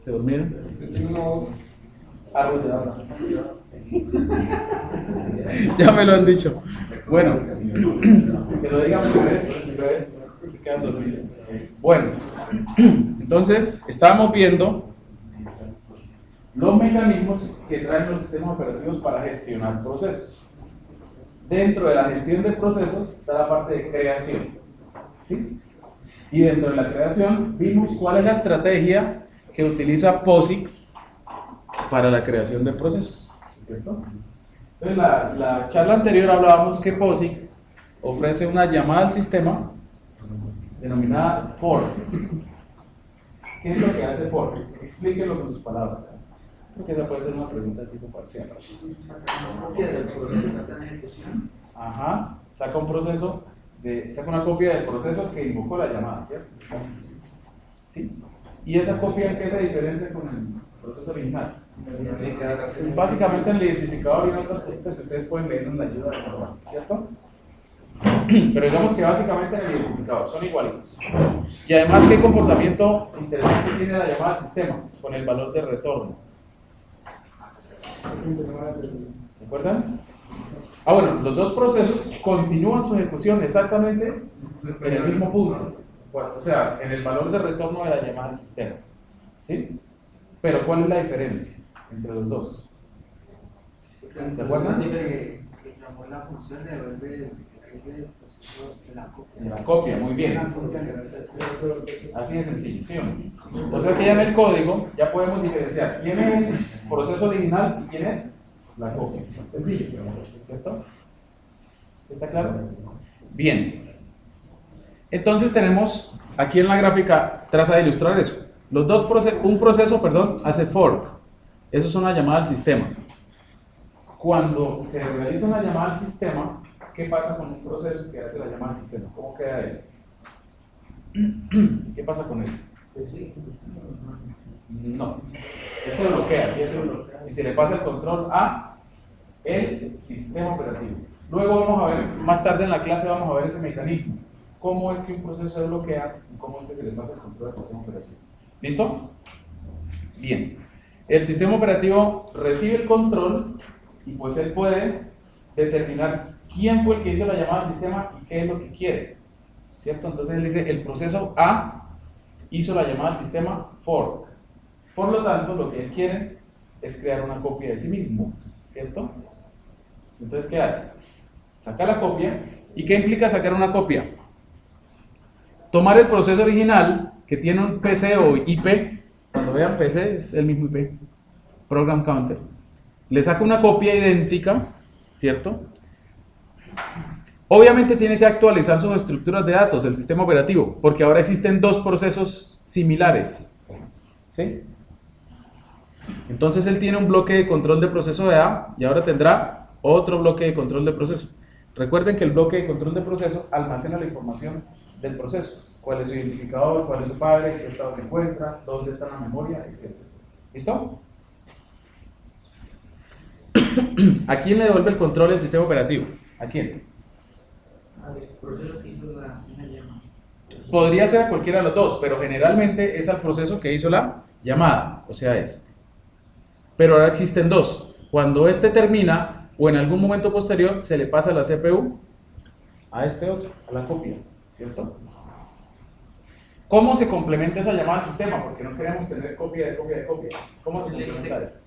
¿Se durmieron? Sentimos árbol de habla. Ya me lo han dicho. Bueno, que lo digan bebés, se quedan dormidos. Bueno, entonces estábamos viendo los mecanismos que traen los sistemas operativos para gestionar procesos. Dentro de la gestión de procesos está la parte de creación, ¿sí? Y dentro de la creación vimos cuál es la estrategia que utiliza POSIX para la creación de procesos, ¿cierto? Entonces la charla anterior hablábamos que POSIX ofrece una llamada al sistema denominada for. ¿Qué es lo que hace for? Explíquenlo con sus palabras. Porque esa puede ser una pregunta de tipo parcial. Copia del proceso que está en ejecución. Ajá, saca un proceso, saca una copia del proceso que invocó la llamada, ¿cierto? ¿Sí? ¿Y esa copia en qué se diferencia con el proceso original? Básicamente en el identificador y en otras cositas que ustedes pueden leer en la ayuda de forma, ¿cierto? Pero digamos que básicamente en el identificador son igualitos. Y además, ¿qué comportamiento interesante tiene la llamada al sistema con el valor de retorno? ¿Se acuerdan? Ah, bueno, los dos procesos continúan su ejecución exactamente en el mismo punto. O sea, en el valor de retorno de la llamada al sistema. ¿Sí? Pero ¿cuál es la diferencia entre los dos? ¿Se acuerdan? Que llamó la función de devolver el proceso de la copia. De la copia, muy bien. La copia le va a hacer. Así de sencillo, ¿sí o no? O sea que ya en el código ya podemos diferenciar quién es el proceso original y quién es la copia. Sencillo, ¿cierto? ¿Está claro? Bien. Entonces tenemos, aquí en la gráfica, trata de ilustrar eso. Un proceso, hace fork. Eso es una llamada al sistema. Cuando se realiza una llamada al sistema, ¿qué pasa con un proceso que hace la llamada al sistema? ¿Cómo queda él? ¿Qué pasa con él? No. Él se bloquea, ¿cierto? Si se le pasa el control a el sistema operativo. Luego vamos a ver, más tarde en la clase vamos a ver ese mecanismo. Cómo es que un proceso se bloquea y cómo es que se le pasa el control al sistema operativo. ¿Listo? Bien. El sistema operativo recibe el control y pues él puede determinar quién fue el que hizo la llamada al sistema y qué es lo que quiere. ¿Cierto? Entonces él dice, el proceso A hizo la llamada al sistema fork. Por lo tanto, lo que él quiere es crear una copia de sí mismo. ¿Cierto? Entonces, ¿qué hace? Saca la copia. ¿Y qué implica sacar una copia? Tomar el proceso original que tiene un PC o IP. Cuando vean PC es el mismo IP. Program Counter. Le saca una copia idéntica, ¿cierto? Obviamente tiene que actualizar sus estructuras de datos, el sistema operativo, porque ahora existen dos procesos similares. ¿Sí? Entonces él tiene un bloque de control de proceso de A y ahora tendrá otro bloque de control de proceso. Recuerden que el bloque de control de proceso almacena la información del proceso. ¿Cuál es su identificador? ¿Cuál es su padre? ¿En qué estado se encuentra? ¿Dónde está la memoria? Etc. ¿Listo? ¿A quién le devuelve el control del sistema operativo? ¿A quién? Al proceso que hizo la llamada. Podría ser a cualquiera de los dos, pero generalmente es al proceso que hizo la llamada, o sea, este. Pero ahora existen dos. Cuando este termina, o en algún momento posterior, se le pasa la CPU a este otro, a la copia, ¿cierto? ¿Cómo se complementa esa llamada al sistema? Porque no queremos tener copia de copia de copia. ¿Cómo se complementa eso?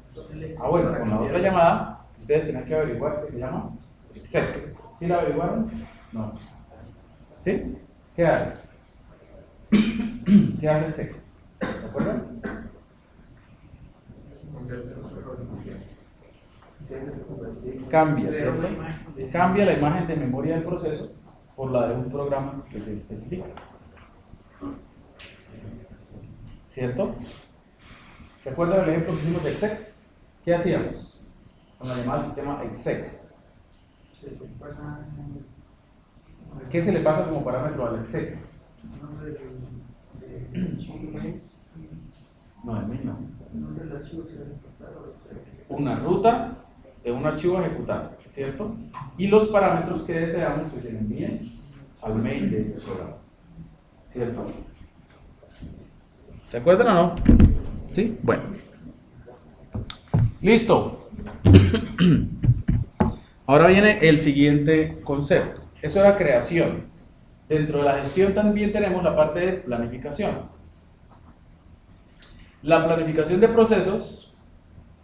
Ah, bueno, con la otra llamada, ustedes tienen que averiguar qué se llama exec. ¿Sí la averiguaron? No. ¿Sí? ¿Qué hace? ¿Qué hace exec? ¿De acuerdo? Cambia, ¿cierto? Cambia la imagen de memoria del proceso por la de un programa que se especifica. ¿Cierto? ¿Se acuerdan del ejemplo que hicimos de exec? ¿Qué hacíamos con la llamada al sistema exec? ¿Qué se le pasa como parámetro al exec? No, el mail no. Una ruta de un archivo a ejecutar, ¿cierto? Y los parámetros que deseamos que se le envíen al mail de ese programa, ¿cierto? ¿Se acuerdan o no? ¿Sí? Bueno. Listo. Ahora viene el siguiente concepto. Eso era creación. Dentro de la gestión también tenemos la parte de planificación. La planificación de procesos,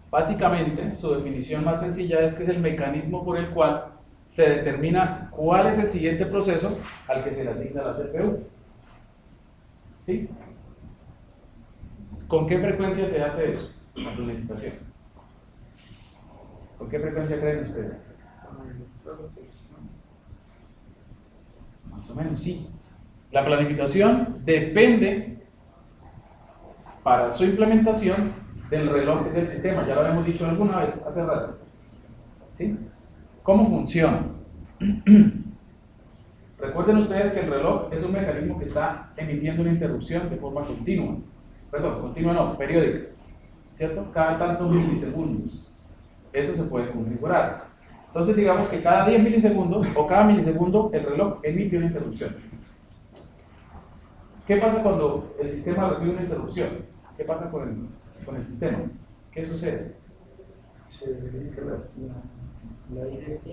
básicamente, su definición más sencilla es que es el mecanismo por el cual se determina cuál es el siguiente proceso al que se le asigna la CPU. ¿Sí? ¿Con qué frecuencia se hace eso? La planificación. ¿Con qué frecuencia creen ustedes? Más o menos, sí. La planificación depende, para su implementación, del reloj del sistema. Ya lo habíamos dicho alguna vez, hace rato. ¿Sí? ¿Cómo funciona? Recuerden ustedes que el reloj es un mecanismo que está emitiendo una interrupción de forma continua. Perdón, continua no, periódica. ¿Cierto? Cada tantos milisegundos. Eso se puede configurar. Entonces digamos que cada 10 milisegundos o cada milisegundo el reloj emite una interrupción. ¿Qué pasa cuando el sistema recibe una interrupción? ¿Qué pasa con el sistema? ¿Qué sucede? Se verifica la IDT.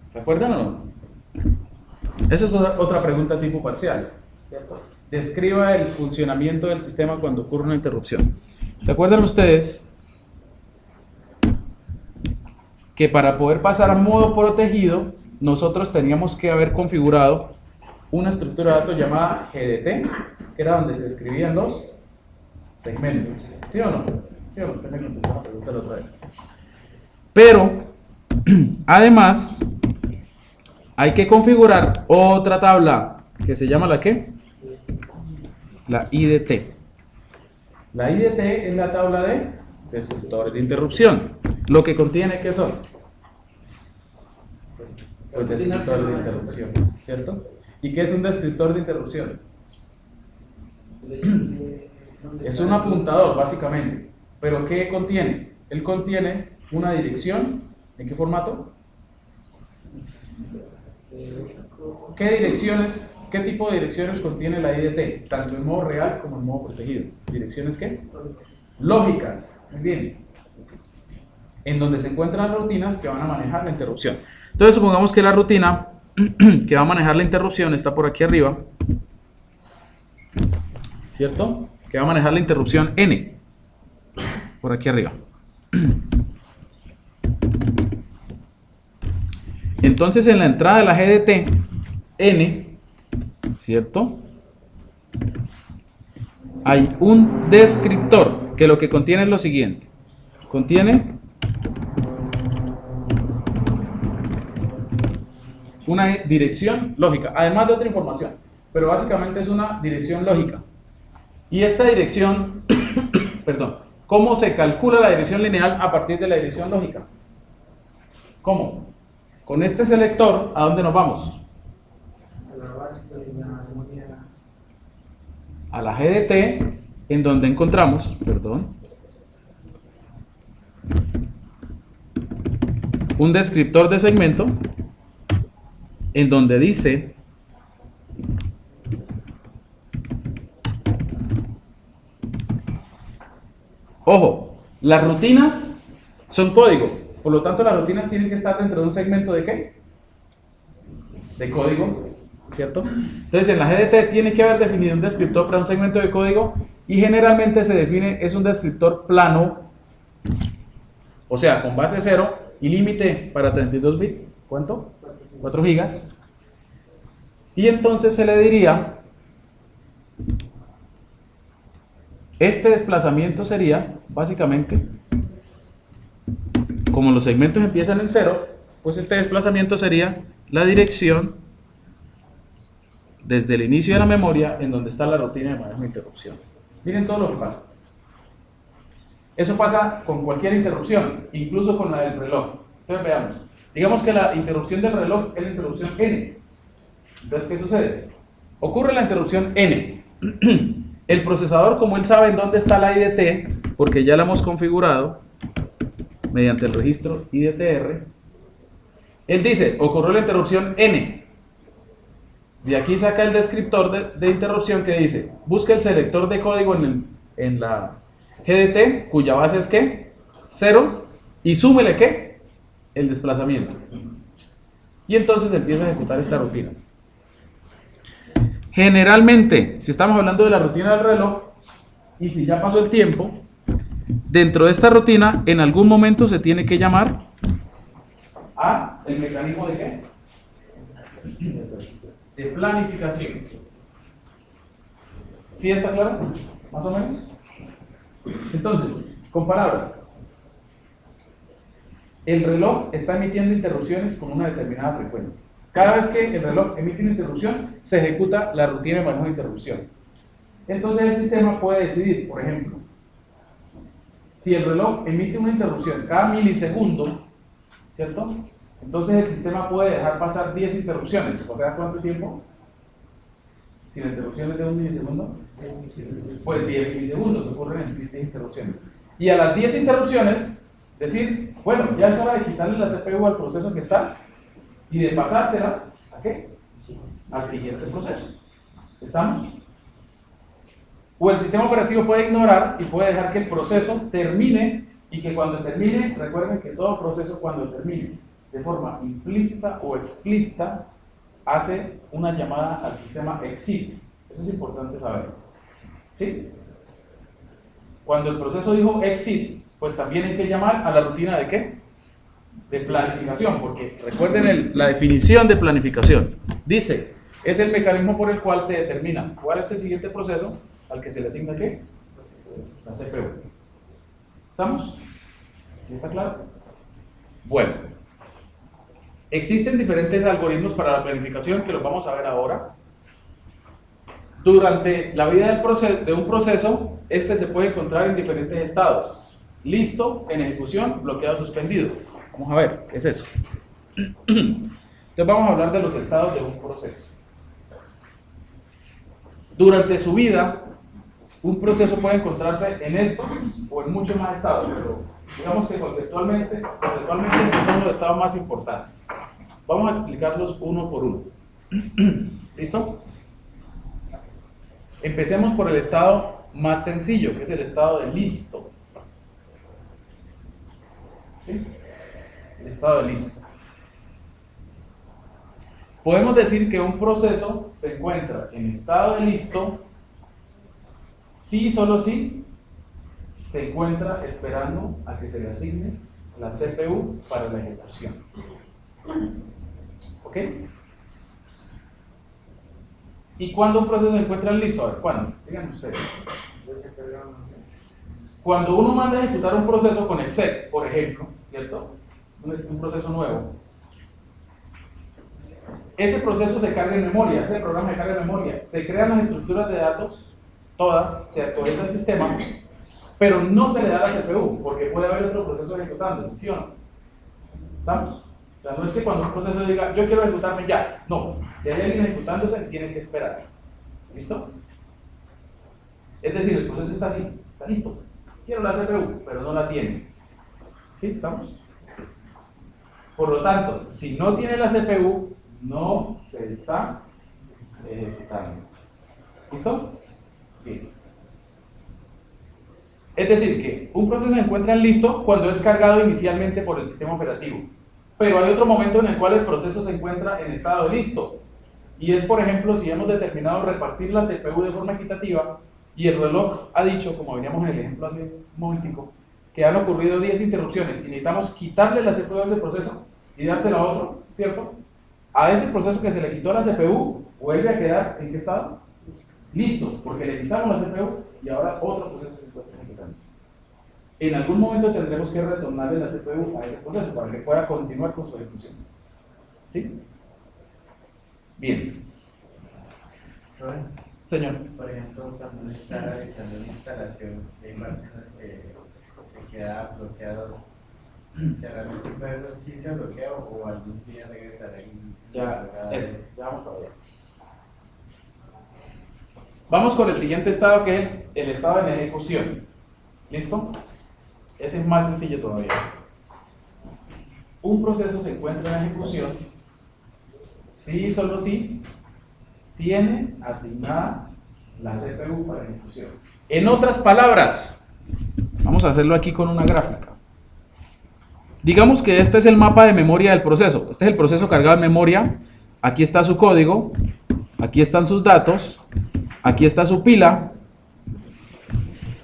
¿Se acuerdan o no? Esa es otra pregunta tipo parcial, ¿cierto? Describa el funcionamiento del sistema cuando ocurre una interrupción. ¿Se acuerdan ustedes que para poder pasar a modo protegido nosotros teníamos que haber configurado una estructura de datos llamada GDT, que era donde se describían los segmentos? ¿Sí o no? ¿Sí o no? Usted me contestó la pregunta la otra vez. Pero, además, hay que configurar otra tabla que se llama ¿la qué? La IDT. La IDT es la tabla de descriptores de interrupción. Lo que contiene, ¿qué son? Pues descriptores de interrupción, ¿cierto? ¿Y qué es un descriptor de interrupción? Es un apuntador, básicamente. ¿Pero qué contiene? Él contiene una dirección. ¿En qué formato? ¿Qué tipo de direcciones contiene la IDT? Tanto en modo real como en modo protegido. ¿Direcciones qué? Lógicas. Muy bien. En donde se encuentran las rutinas que van a manejar la interrupción. Entonces supongamos que la rutina que va a manejar la interrupción está por aquí arriba, ¿cierto? Que va a manejar la interrupción N, por aquí arriba. Entonces en la entrada de la GDT N, ¿cierto? Hay un descriptor que lo que contiene es lo siguiente. Contiene una dirección lógica, además de otra información, pero básicamente es una dirección lógica. Y esta dirección, perdón, ¿cómo se calcula la dirección lineal a partir de la dirección lógica? ¿Cómo? Con este selector, ¿a dónde nos vamos? A la básica de la memoria. A la GDT, en donde encontramos, perdón, un descriptor de segmento en donde dice ojo, las rutinas son código, por lo tanto las rutinas tienen que estar dentro de un segmento de ¿qué? De código, ¿cierto? Entonces en la GDT tiene que haber definido un descriptor para un segmento de código y generalmente se define, es un descriptor plano, o sea, con base 0 y límite para 32 bits, ¿cuánto? 4 gigas. Y entonces se le diría, este desplazamiento sería, básicamente, como los segmentos empiezan en 0, pues este desplazamiento sería la dirección desde el inicio de la memoria en donde está la rutina de manejo de interrupción. Miren todo lo que pasa. Eso pasa con cualquier interrupción, incluso con la del reloj. Entonces veamos. Digamos que la interrupción del reloj es la interrupción N. Entonces, ¿qué sucede? Ocurre la interrupción N. El procesador, como él sabe en dónde está la IDT, porque ya la hemos configurado mediante el registro IDTR, él dice, ocurrió la interrupción N. De aquí saca el descriptor de interrupción que dice, busca el selector de código en la GDT, cuya base es ¿qué? 0, y súmele ¿qué? El desplazamiento. Y entonces empieza a ejecutar esta rutina. Generalmente, si estamos hablando de la rutina del reloj, y si ya pasó el tiempo, dentro de esta rutina, en algún momento se tiene que llamar a el mecanismo de ¿qué? De planificación. ¿Sí está claro? ¿Más o menos? Entonces, con palabras, el reloj está emitiendo interrupciones con una determinada frecuencia. Cada vez que el reloj emite una interrupción, se ejecuta la rutina de manejo de interrupción. Entonces el sistema puede decidir, por ejemplo, si el reloj emite una interrupción cada milisegundo, ¿cierto? Entonces el sistema puede dejar pasar 10 interrupciones. O sea, ¿cuánto tiempo? Si la interrupción es de 1 milisegundo, pues 10 milisegundos ocurren en 10 interrupciones. Y a las 10 interrupciones, decir, bueno, ya es hora de quitarle la CPU al proceso que está y de pasársela ¿a qué? Al siguiente proceso. ¿Estamos? O el sistema operativo puede ignorar y puede dejar que el proceso termine y que cuando termine, recuerden que todo proceso cuando termine de forma implícita o explícita hace una llamada al sistema exit. Eso es importante saber. ¿Sí? Cuando el proceso dijo exit, pues también hay que llamar a la rutina de ¿qué? De planificación, porque recuerden la definición de planificación. Dice, es el mecanismo por el cual se determina cuál es el siguiente proceso al que se le asigna ¿qué? La CPU. ¿Estamos? ¿Sí está claro? Bueno. Existen diferentes algoritmos para la planificación que los vamos a ver ahora. Durante la vida de un proceso, este se puede encontrar en diferentes estados. Listo, en ejecución, bloqueado, suspendido. Vamos a ver, ¿qué es eso? Entonces vamos a hablar de los estados de un proceso. Durante su vida, un proceso puede encontrarse en estos o en muchos más estados, pero digamos que conceptualmente estos son los estados más importantes. Vamos a explicarlos uno por uno. ¿Listo? Empecemos por el estado más sencillo, que es el estado de listo. ¿Sí? El estado de listo. Podemos decir que un proceso se encuentra en estado de listo si y solo si se encuentra esperando a que se le asigne la CPU para la ejecución. ¿Ok? ¿Y cuándo un proceso se encuentra listo? A ver, ¿cuándo? Díganme ustedes. Cuando uno manda a ejecutar un proceso con exec, por ejemplo, ¿cierto? Un proceso nuevo. Ese proceso se carga en memoria, ese programa se carga en memoria. Se crean las estructuras de datos, todas, se actualiza el sistema, pero no se le da la CPU, porque puede haber otro proceso ejecutando, ¿sí o no? ¿Estamos? O sea, no es que cuando un proceso diga, yo quiero ejecutarme ya. No, si hay alguien ejecutándose, tiene que esperar. ¿Listo? Es decir, el proceso está así, está listo. Quiero la CPU, pero no la tiene. ¿Sí? ¿Estamos? Por lo tanto, si no tiene la CPU, no se está ejecutando. ¿Listo? Bien. Es decir, que un proceso se encuentra listo cuando es cargado inicialmente por el sistema operativo. Pero hay otro momento en el cual el proceso se encuentra en estado de listo. Y es, por ejemplo, si hemos determinado repartir la CPU de forma equitativa y el reloj ha dicho, como veníamos en el ejemplo hace un momentico, que han ocurrido 10 interrupciones y necesitamos quitarle la CPU a ese proceso y dársela a otro, ¿cierto? A ese proceso que se le quitó la CPU, vuelve a quedar ¿en qué estado? Listo, porque le quitamos la CPU y ahora otro proceso se encuentra ejecutando. En algún momento tendremos que retornarle la CPU a ese proceso para que pueda continuar con su ejecución. ¿Sí? Bien. Señor. Por ejemplo, cuando uno está realizando una instalación de imágenes que se queda bloqueado, ¿se realmente puede eso sí se bloquea o algún día regresará y Ya vamos para allá. Vamos con el siguiente estado, que es el estado de ejecución. ¿Listo? Ese es más sencillo todavía. Un proceso se encuentra en ejecución si y solo si tiene asignada la CPU para ejecución. En otras palabras, vamos a hacerlo aquí con una gráfica. Digamos que este es el mapa de memoria del proceso. Este es el proceso cargado en memoria. Aquí está su código. Aquí están sus datos. Aquí está su pila.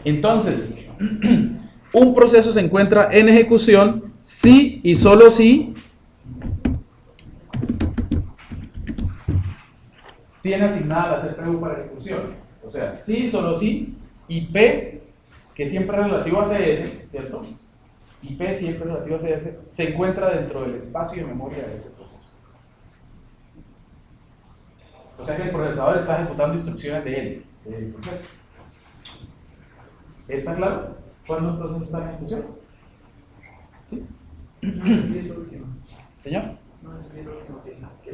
Entonces, un proceso se encuentra en ejecución si y solo si tiene asignada la CPU para ejecución. O sea, si y solo si, y P, que siempre es relativo a CS, ¿cierto? Y P siempre relativo a CS, se encuentra dentro del espacio de memoria de ese proceso. O sea que el procesador está ejecutando instrucciones de él, del proceso. ¿Está claro? ¿Cuándo un proceso está en ejecución? ¿Sí? Y eso último. ¿Señor? No, es lo último que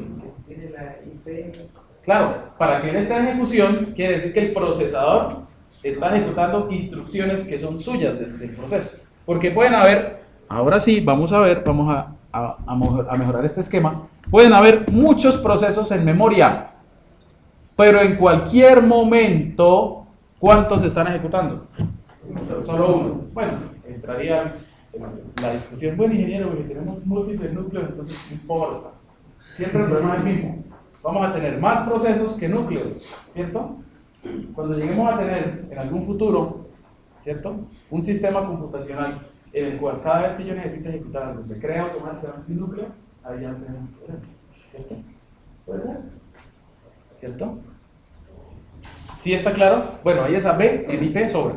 tiene la IP. Claro, para que él esté en ejecución, quiere decir que el procesador está ejecutando instrucciones que son suyas desde el proceso. Porque pueden haber, ahora sí, vamos a ver, vamos a mejorar este esquema. Pueden haber muchos procesos en memoria, pero en cualquier momento, ¿cuántos están ejecutando? Solo uno. Bueno, entraría en la discusión, bueno, ingeniero, porque tenemos múltiples núcleos, entonces no importa. Siempre el problema es el mismo. Vamos a tener más procesos que núcleos, ¿cierto? Cuando lleguemos a tener en algún futuro, ¿cierto?, un sistema computacional en el cual cada vez que yo necesite ejecutar algo se crea automáticamente un núcleo, ahí ya no tenemos un problema, ¿cierto? ¿Puede ser? ¿Cierto? ¿Sí está claro? Bueno, ahí esa B en IP sobra,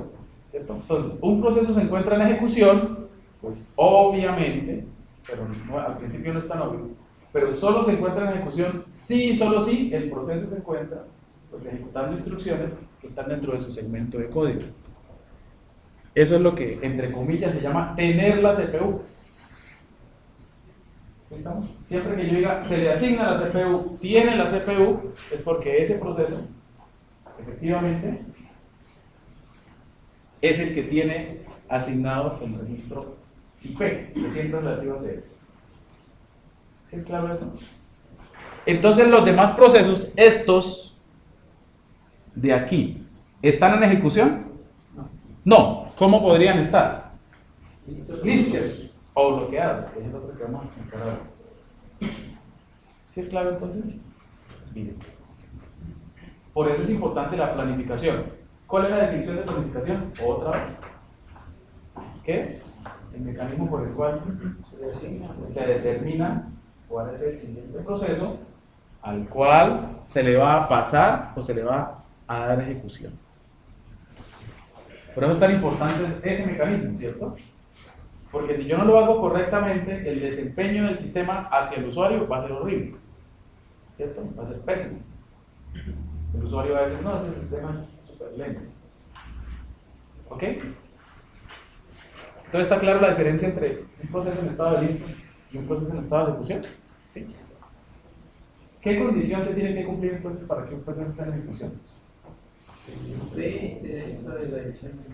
¿cierto? Entonces, un proceso se encuentra en ejecución, pues obviamente, pero no, al principio no es tan obvio, pero solo se encuentra en ejecución si y solo si el proceso se encuentra pues ejecutando instrucciones que están dentro de su segmento de código. Eso es lo que, entre comillas, se llama tener la CPU. ¿Sí estamos? Siempre que yo diga, se le asigna la CPU, tiene la CPU, es porque ese proceso, efectivamente, es el que tiene asignado el registro IP, que siempre es relativo a CS. ¿Sí es claro eso? Entonces los demás procesos, estos de aquí, ¿están en ejecución? No. ¿Cómo podrían estar? Listos o bloqueados, que es lo que vamos a encarar. ¿Sí es claro entonces? Bien. Por eso es importante la planificación. ¿Cuál es la definición de planificación? Otra vez. ¿Qué es? El mecanismo por el cual se determina cuál es el siguiente proceso al cual se le va a pasar o se le va a dar ejecución. Por eso es tan importante ese mecanismo, ¿cierto? Porque si yo no lo hago correctamente, el desempeño del sistema hacia el usuario va a ser horrible, ¿cierto? Va a ser pésimo. El usuario va a decir, no, ese sistema es súper lento. ¿Ok? Entonces, ¿está clara la diferencia entre un proceso en estado de listo y un proceso en estado de ejecución? ¿Sí? ¿Qué condición se tiene que cumplir entonces para que un proceso esté en ejecución?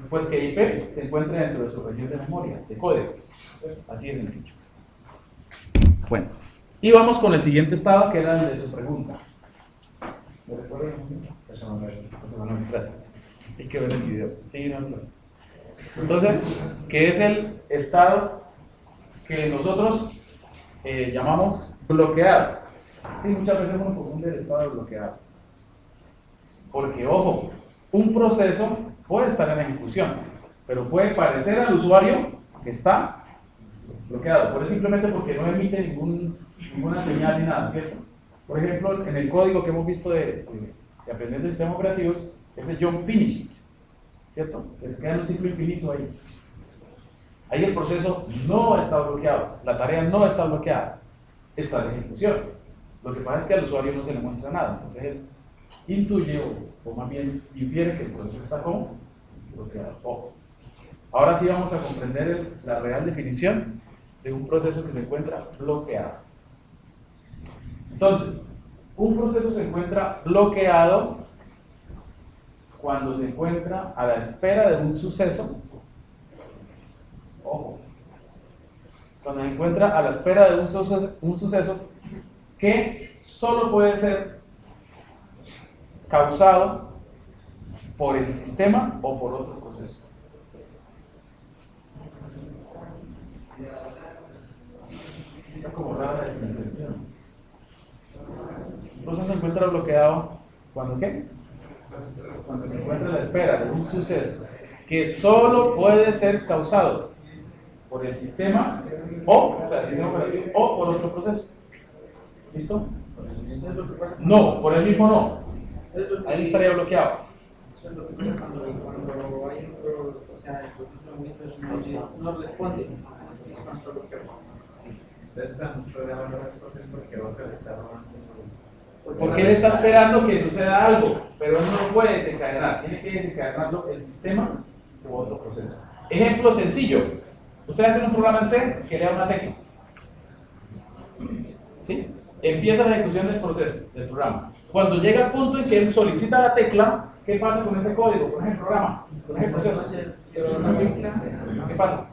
Pues que IP se encuentre dentro de su región de memoria, de código. Así de sencillo. Bueno, y vamos con el siguiente estado, que era el de su pregunta. ¿Me recuerdan? Gracias. Hay que ver el video. Sí, no, gracias. Entonces, ¿qué es el estado que nosotros llamamos bloqueado? Sí, muchas veces uno confunde el estado de bloqueado. Porque, ojo, un proceso puede estar en ejecución, pero puede parecer al usuario que está bloqueado, por eso simplemente porque no emite ninguna señal ni nada, ¿cierto? Por ejemplo, en el código que hemos visto de aprendiendo sistemas operativos, ese jump finished, ¿cierto? Que se queda en un ciclo infinito ahí. Ahí el proceso no está bloqueado, la tarea no está bloqueada, está en ejecución. Lo que pasa es que al usuario no se le muestra nada, entonces él intuye o más bien infiere que el proceso está como bloqueado. Ojo. Ahora sí vamos a comprender la real definición de un proceso que se encuentra bloqueado. Entonces, un proceso se encuentra bloqueado cuando se encuentra a la espera de un suceso. Ojo. Cuando se encuentra a la espera de un suceso que solo puede ser causado por el sistema o por otro proceso. Está como rara la definición. Un proceso se encuentra bloqueado cuando ¿qué? Cuando se encuentra a la espera de un suceso que solo puede ser causado por el sistema o sea, el sistema operativo o por otro proceso. ¿Listo? No, por el mismo no. Ahí estaría bloqueado. Eso es lo que pasa cuando hay o sea, el producto no responde. Es cuando lo que Entonces, cuando un programa no responde es porque otro le está robando. Porque él está esperando que suceda algo, pero él no lo puede desencadenar. Tiene que desencadenarlo el sistema u otro proceso. Ejemplo sencillo. Ustedes hacen un programa en C que le da una tecla. ¿Sí? Empieza la ejecución del proceso, del programa. Cuando llega el punto en que él solicita la tecla, ¿qué pasa con ese código, con ese programa, con ese proceso? ¿Qué pasa?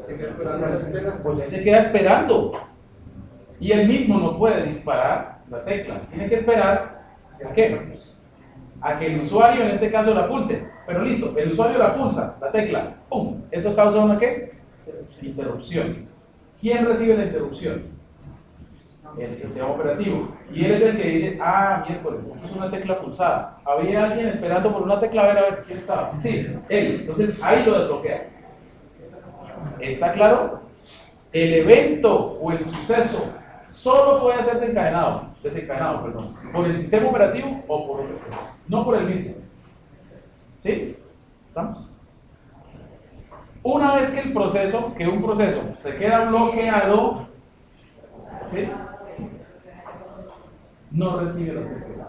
se queda esperando las pegas. Pues él se queda esperando. Y él mismo no puede disparar la tecla. Tiene que esperar ¿a qué? A que el usuario en este caso la pulse. Pero listo, el usuario la pulsa, la tecla. ¡Pum! ¿Eso causa una qué? Interrupción. ¿Quién recibe la interrupción? El sistema operativo. Y él es el que dice, ah, miércoles, esto es una tecla pulsada. Había alguien esperando por una tecla, a ver quién estaba. Sí, él. Entonces ahí lo desbloquea. ¿Está claro? El evento o el suceso solo puede ser desencadenado, por el sistema operativo o por otro proceso, no por el mismo. ¿Sí? ¿Estamos? Una vez que un proceso se queda bloqueado, ¿sí? No recibe la CPU.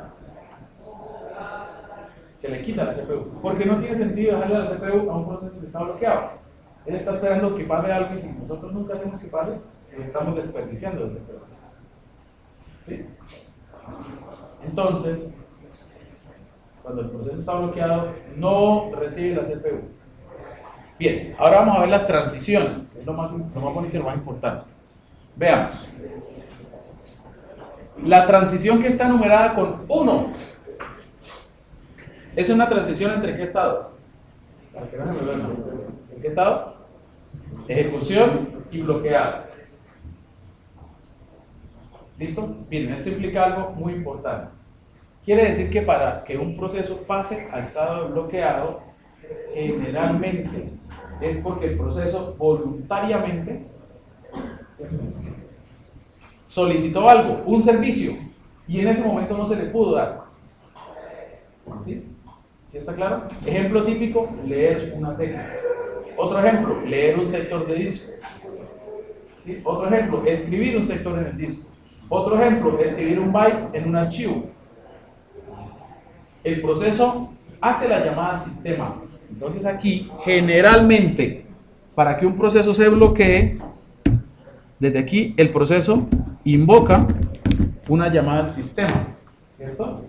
Se le quita la CPU, porque no tiene sentido dejarle la CPU a un proceso que está bloqueado. Él está esperando que pase algo y si nosotros nunca hacemos que pase, estamos desperdiciando la CPU. ¿Sí? Entonces, cuando el proceso está bloqueado, no recibe la CPU. Bien, ahora vamos a ver las transiciones, es lo más bonito y lo más importante. Veamos. La transición que está numerada con 1 es una transición entre ¿qué estados? ¿En qué estados? Ejecución y bloqueado. ¿Listo? Bien, esto implica algo muy importante. Quiere decir que para que un proceso pase a estado de bloqueado, generalmente es porque el proceso voluntariamente solicitó algo, un servicio, y en ese momento no se le pudo dar. ¿Sí? ¿Sí está claro? Ejemplo típico, leer una tecla. Otro ejemplo, leer un sector de disco. ¿Sí? Otro ejemplo, escribir un sector en el disco. Otro ejemplo, escribir un byte en un archivo. El proceso hace la llamada al sistema. Entonces aquí, generalmente, para que un proceso se bloquee, desde aquí el proceso invoca una llamada al sistema, ¿cierto?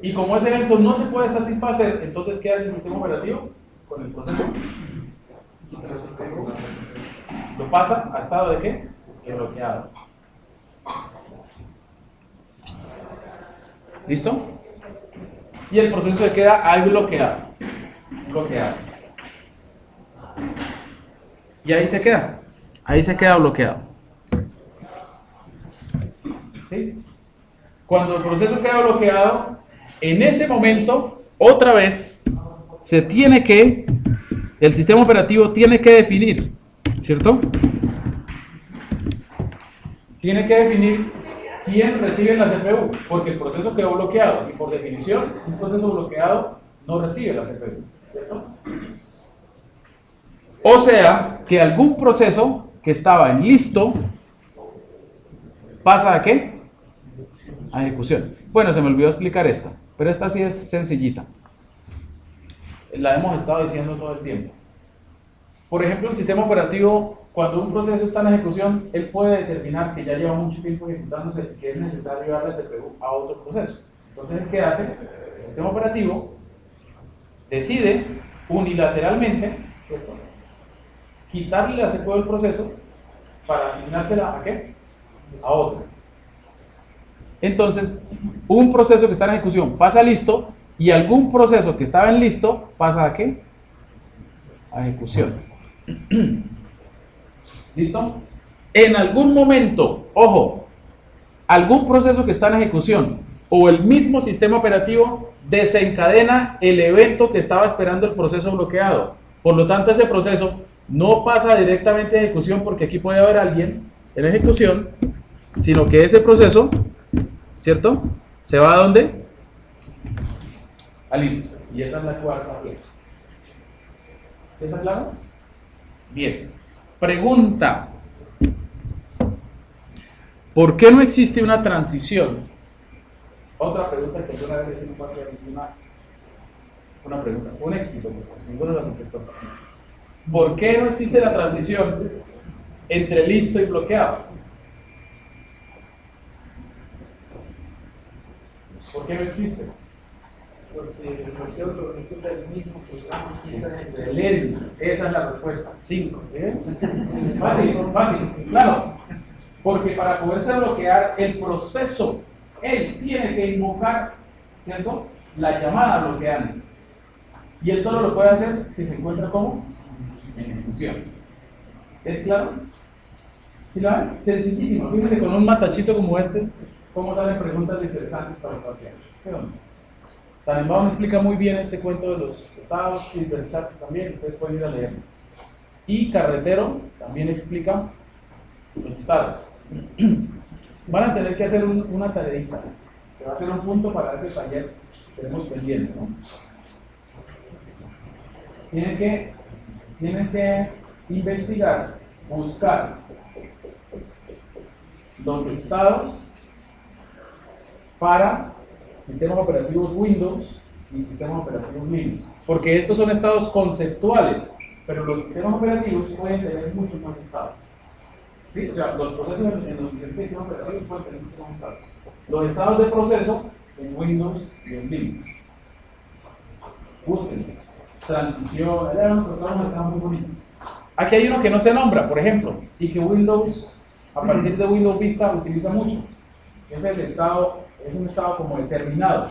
Y como ese evento no se puede satisfacer, entonces ¿qué hace el sistema operativo? Con el proceso lo pasa a estado de ¿qué? De bloqueado. ¿Listo? Y el proceso se queda ahí bloqueado. Y ahí se queda. Ahí se queda bloqueado. ¿Sí? Cuando el proceso queda bloqueado, en ese momento, otra vez, el sistema operativo tiene que definir, ¿cierto? Tiene que definir quién recibe la CPU, porque el proceso quedó bloqueado, y por definición, un proceso bloqueado no recibe la CPU, ¿cierto? O sea, que algún proceso que estaba en listo pasa a ¿qué? A ejecución. Bueno, se me olvidó explicar esta, pero esta sí es sencillita. La hemos estado diciendo todo el tiempo. Por ejemplo, el sistema operativo, cuando un proceso está en ejecución, él puede determinar que ya lleva mucho tiempo ejecutándose, que es necesario darle CPU a otro proceso. Entonces, ¿qué hace? El sistema operativo decide unilateralmente, ¿cierto?, quitarle la CPU del proceso para asignársela a ¿qué? A otro. Entonces, un proceso que está en ejecución pasa a listo y algún proceso que estaba en listo pasa a ¿qué? A ejecución. ¿Listo? En algún momento, ojo, algún proceso que está en ejecución o el mismo sistema operativo desencadena el evento que estaba esperando el proceso bloqueado. Por lo tanto, ese proceso no pasa directamente a ejecución porque aquí puede haber alguien en ejecución, sino que ese proceso, ¿cierto? ¿Se va a dónde? A listo. Y esa es la cuarta regla. ¿Sí está claro? Bien. Pregunta. ¿Por qué no existe una transición? Otra pregunta que alguna vez no puede hacer una pregunta. Un éxito, ninguno la contestó. ¿Por qué no existe la transición entre listo y bloqueado? ¿Por qué no existe? Porque el bloqueo lo ejecuta el mismo programa. Excelente, esa es la respuesta. 5. Fácil, fácil, claro. Porque para poderse bloquear el proceso, él tiene que invocar, ¿cierto?, la llamada bloqueante. Y él solo lo puede hacer si se encuentra como en ejecución. ¿Es claro? ¿Sí lo ven? Sencillísimo. Fíjense con un matachito como este, cómo salen preguntas interesantes para el parcial. ¿Sí o no? Tannenbaum explica muy bien este cuento de los estados y interesantes también, ustedes pueden ir a leerlo. Y Carretero también explica los estados. Van a tener que hacer una tareita, que va a ser un punto para ese taller que tenemos pendiente, ¿no? Tienen que investigar, buscar los estados para sistemas operativos Windows y sistemas operativos Linux, porque estos son estados conceptuales, pero los sistemas operativos pueden tener muchos más estados. ¿Sí? O sea, los procesos en los diferentes sistemas operativos pueden tener muchos más estados. Los estados de proceso en Windows y en Linux. Búsquenlos. Transición, allá encontramos estados muy bonitos. Aquí hay uno que no se nombra, por ejemplo, y que Windows, a partir de Windows Vista, utiliza mucho. Es el estado, es un estado como determinado.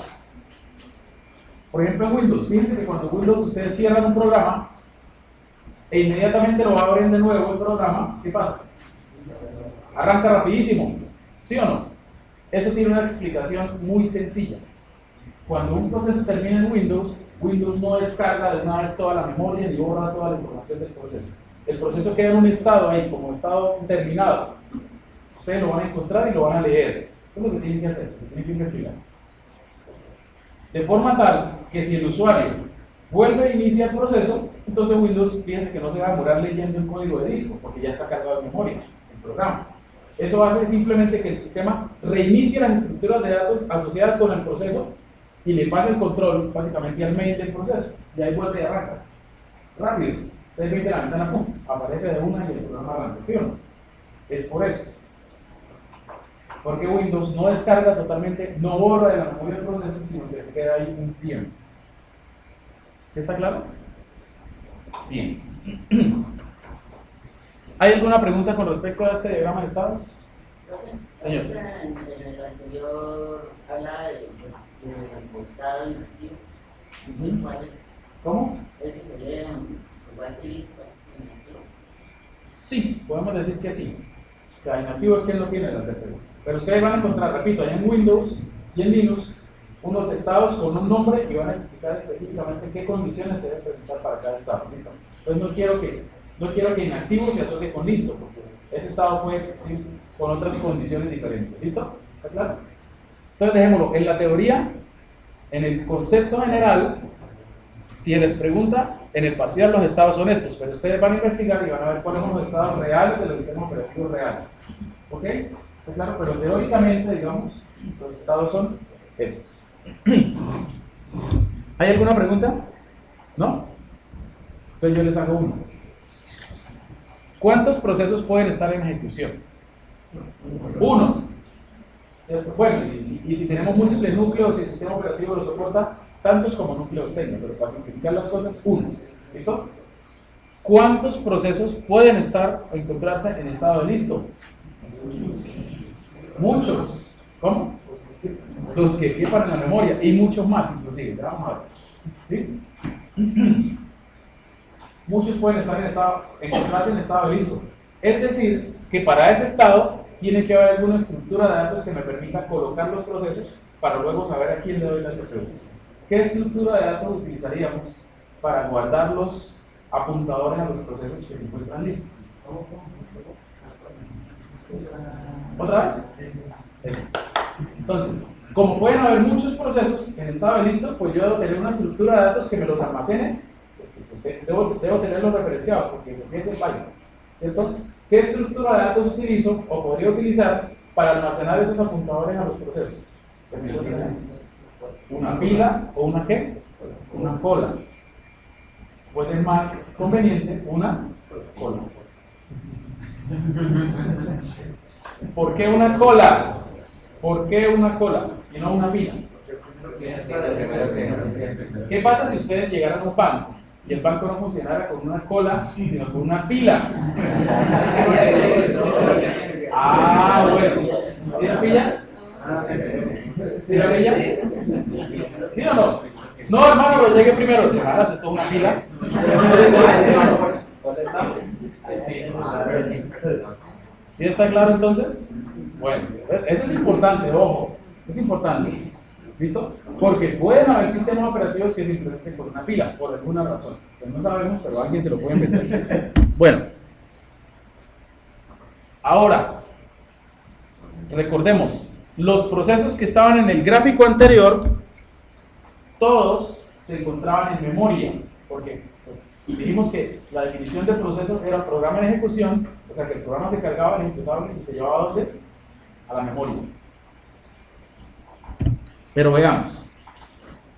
Por ejemplo, en Windows, fíjense que cuando Windows ustedes cierran un programa e inmediatamente lo abren de nuevo el programa, ¿qué pasa? Arranca rapidísimo, ¿sí o no? Eso tiene una explicación muy sencilla. Cuando un proceso termina en Windows, Windows no descarga de una vez toda la memoria ni borra toda la información del proceso. El proceso queda en un estado ahí, como estado terminado. Ustedes lo van a encontrar y lo van a leer. Eso es lo que tienen que hacer, lo que tienen que investigar. De forma tal que si el usuario vuelve a iniciar el proceso, entonces Windows, fíjense que no se va a demorar leyendo el código de disco, porque ya está cargado de memoria, el programa. Eso hace simplemente que el sistema reinicie las estructuras de datos asociadas con el proceso y le pase el control básicamente al main del proceso. Y ahí vuelve y arranca. Rápido. Ustedes ven que la ventana aparece de una y el programa arranca. ¿Sí o no? Es por eso. Porque Windows no descarga totalmente, no borra de la memoria del proceso, sino que se queda ahí un tiempo. ¿Sí está claro? Bien. ¿Hay alguna pregunta con respecto a este diagrama de estados? Señor. En el anterior habla de estado inactivo. ¿Cuál es? ¿Cómo? Ese sería igual que listo. Sí, podemos decir que sí. O sea, inactivo es que él no tiene la CPU. Pero ustedes van a encontrar, repito, allá en Windows y en Linux, unos estados con un nombre y van a explicar específicamente qué condiciones se deben presentar para cada estado. ¿Listo? Entonces no quiero que inactivo se asocie con listo, porque ese estado puede existir con otras condiciones diferentes. ¿Listo? ¿Está claro? Entonces dejémoslo. En la teoría, en el concepto general, si les pregunta, en el parcial los estados son estos, pero ustedes van a investigar y van a ver cuáles son los estados reales de los sistemas operativos reales. ¿Ok? ¿Está claro? Pero teóricamente, digamos, los estados son estos. ¿Hay alguna pregunta? ¿No? Entonces yo les hago una. ¿Cuántos procesos pueden estar en ejecución? Uno. ¿Cierto? Bueno, y si tenemos múltiples núcleos y el sistema operativo lo soporta, tantos como núcleos tenga, pero para simplificar las cosas, uno. ¿Listo? ¿Cuántos procesos pueden estar o encontrarse en estado de listo? Muchos. ¿Cómo? los que quepan en la memoria, y muchos más inclusive, ya vamos a ver. ¿Sí? Muchos pueden encontrarse en estado de listo. Es decir, que para ese estado tiene que haber alguna estructura de datos que me permita colocar los procesos para luego saber a quién le doy la CPU. ¿Qué estructura de datos utilizaríamos para guardar los apuntadores a los procesos que se encuentran listos? ¿Otra vez? Entonces, como pueden haber muchos procesos en estado de listo, pues yo debo tener una estructura de datos que me los almacene. Debo tenerlos referenciados porque se pierden fallas, ¿cierto? ¿Qué estructura de datos utilizo o podría utilizar para almacenar esos apuntadores a los procesos? Pues una pila o una ¿qué? Una cola. Pues es más conveniente una cola. ¿Por qué una cola? ¿Por qué una cola y no una pila? ¿Qué pasa si ustedes llegaran a un banco y el banco no funcionara con una cola, sino con una pila? Ah, bueno. ¿Sí la pilla? ¿Sí la pilla? ¿Sí o no? No, hermano, pero llegue primero. Dejaras esto una pila. ¿Sí o no? ¿Dónde estamos? ¿Sí está claro entonces? Bueno, eso es importante, ojo, es importante. ¿Listo? Porque pueden haber sistemas operativos que se implementen con una pila, por alguna razón. Pues no sabemos, pero alguien se lo puede inventar. Bueno, ahora, recordemos, los procesos que estaban en el gráfico anterior, todos se encontraban en memoria, porque pues, dijimos que la definición del proceso era programa en ejecución, o sea que el programa se cargaba del ejecutable y se llevaba a ¿dónde? A la memoria. Pero veamos,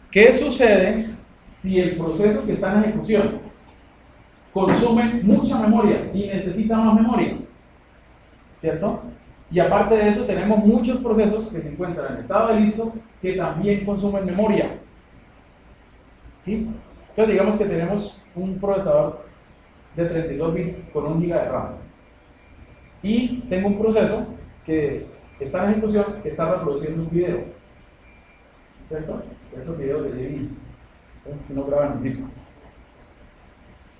¿qué sucede si el proceso que está en ejecución consume mucha memoria y necesita más memoria? ¿Cierto? Y aparte de eso tenemos muchos procesos que se encuentran en estado de listo que también consumen memoria. ¿Sí? Entonces digamos que tenemos un procesador de 32 bits con 1 GB de RAM. Y tengo un proceso que está en ejecución que está reproduciendo un video. ¿Cierto? Esos videos de DVD. Entonces que no graban un disco.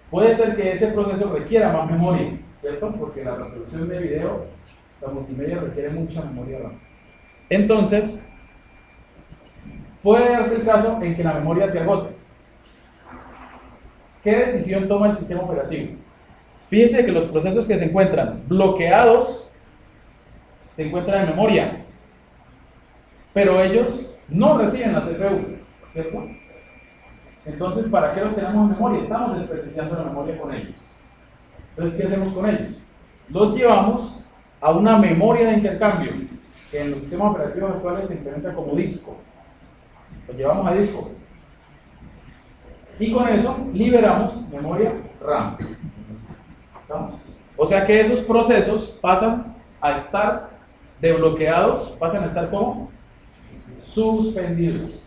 Puede ser que ese proceso requiera más memoria, ¿cierto? Porque la reproducción de video, la multimedia requiere mucha memoria RAM. Entonces, puede darse el caso en que la memoria se agote. ¿Qué decisión toma el sistema operativo? Fíjese que los procesos que se encuentran bloqueados se encuentran en memoria, pero ellos no reciben la CPU, ¿cierto? Entonces, ¿para qué los tenemos en memoria? Estamos desperdiciando la memoria con ellos. Entonces, ¿qué hacemos con ellos? Los llevamos a una memoria de intercambio, que en los sistemas operativos actuales se implementa como disco. Los llevamos a disco. Y con eso liberamos memoria RAM. ¿Estamos? O sea que esos procesos pasan a estar desbloqueados, pasan a estar como suspendidos.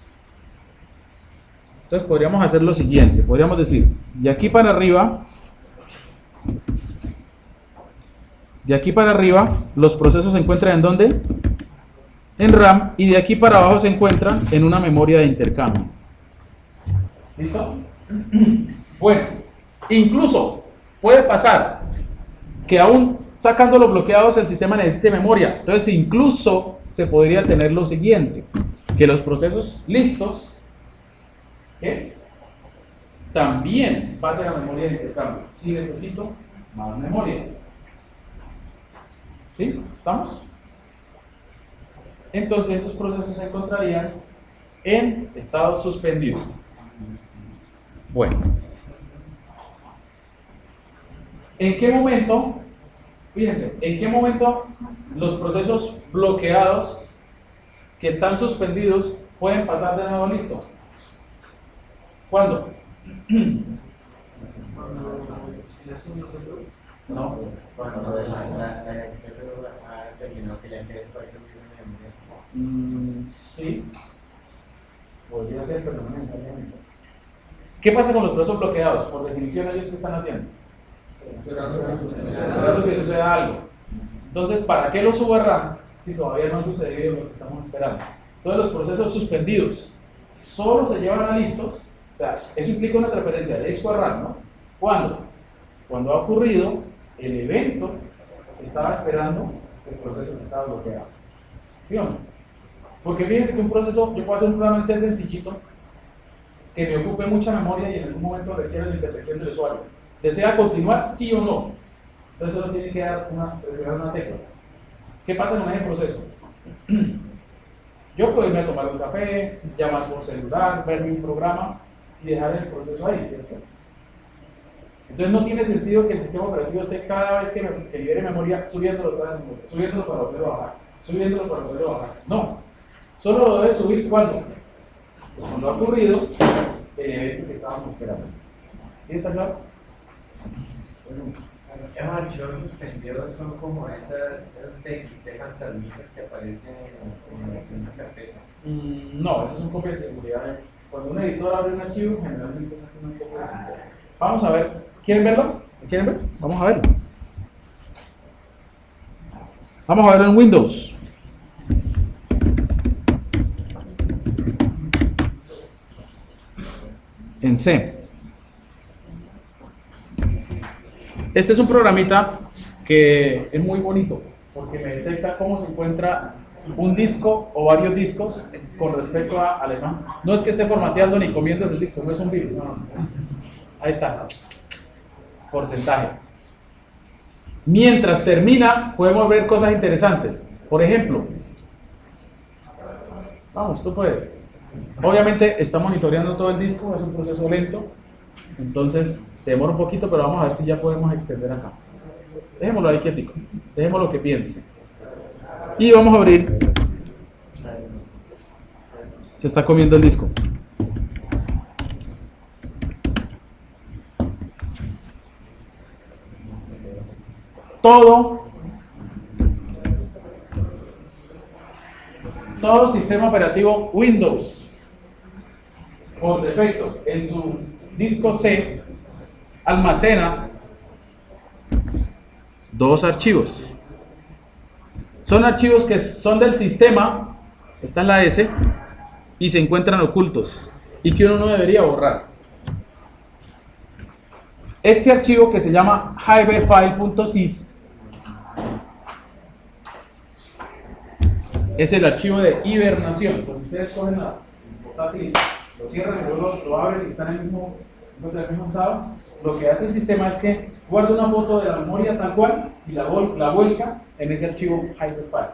Entonces podríamos hacer lo siguiente, podríamos decir, de aquí para arriba los procesos se encuentran ¿en dónde? En RAM, y de aquí para abajo se encuentran en una memoria de intercambio. ¿Listo? Bueno, incluso puede pasar que aún sacando los bloqueados el sistema necesite memoria. Entonces incluso se podría tener lo siguiente, que los procesos listos también pasen a memoria de intercambio. Si necesito más memoria. ¿Sí? ¿Estamos? Entonces esos procesos se encontrarían en estado suspendido. Bueno, ¿en qué momento? Fíjense, ¿en qué momento los procesos bloqueados que están suspendidos pueden pasar de nuevo a listo? ¿Cuándo? No. Cuando la CPU ha terminado que ya quede espacio libre en memoria. Sí. Podría ser, pero no necesariamente. ¿Qué pasa con los procesos bloqueados? Por definición, ¿ellos qué están haciendo? Esperando que suceda algo. Entonces, ¿para qué lo subo a RAM si todavía no ha sucedido lo que estamos esperando? Entonces los procesos suspendidos solo se llevan a listos, o sea, eso implica una transferencia de disco a RAM, ¿no? ¿Cuándo? Cuando ha ocurrido el evento que estaba esperando el proceso que estaba bloqueado. ¿Sí o no? Porque fíjense que un proceso, yo puedo hacer un programa en C sencillito que me ocupe mucha memoria y en algún momento requiere la intervención del usuario. ¿Desea continuar, sí o no? Entonces solo tiene que presionar una tecla. ¿Qué pasa en ese proceso? Yo puedo irme a tomar un café, llamar por celular, verme un programa y dejar el proceso ahí, ¿cierto? Entonces no tiene sentido que el sistema operativo esté cada vez que libere memoria subiéndolo otra vez, subiéndolo para volverlo a bajar, subiéndolo para volverlo a bajar. No, solo lo debe subir cuando ha ocurrido el evento que estábamos esperando. ¿Sí está claro? Los archivos suspendidos son como esos TXT fantasmitas que aparecen en una carpeta. No, eso es un copia de seguridad. Cuando un editor abre un archivo, generalmente saca una copia de seguridad. Vamos a ver. ¿Quieren verlo? ¿Quieren ver? Vamos a verlo. Vamos a verlo en Windows. En C. Este es un programita que es muy bonito porque me detecta cómo se encuentra un disco o varios discos con respecto a alemán. No es que esté formateando ni comiéndose el disco, no es un virus. No. Ahí está. Porcentaje. Mientras termina, podemos ver cosas interesantes. Por ejemplo, vamos, tú puedes. Obviamente está monitoreando todo el disco, es un proceso lento. Entonces se demora un poquito, pero vamos a ver si ya podemos extender acá. Dejémoslo ahí quietico, dejémoslo que piense. Y vamos a abrir. Se está comiendo el disco. Todo sistema operativo Windows por defecto en su disco C almacena dos archivos. Son archivos que son del sistema, está en la S, y se encuentran ocultos y que uno no debería borrar. Este archivo que se llama hibfile.sys es el archivo de hibernación. Cuando ustedes cogen el portátil, lo cierran y luego lo abren y están en el mismo estado, lo que hace el sistema es que guarda una foto de la memoria tal cual y la vuelca en ese archivo hibfile.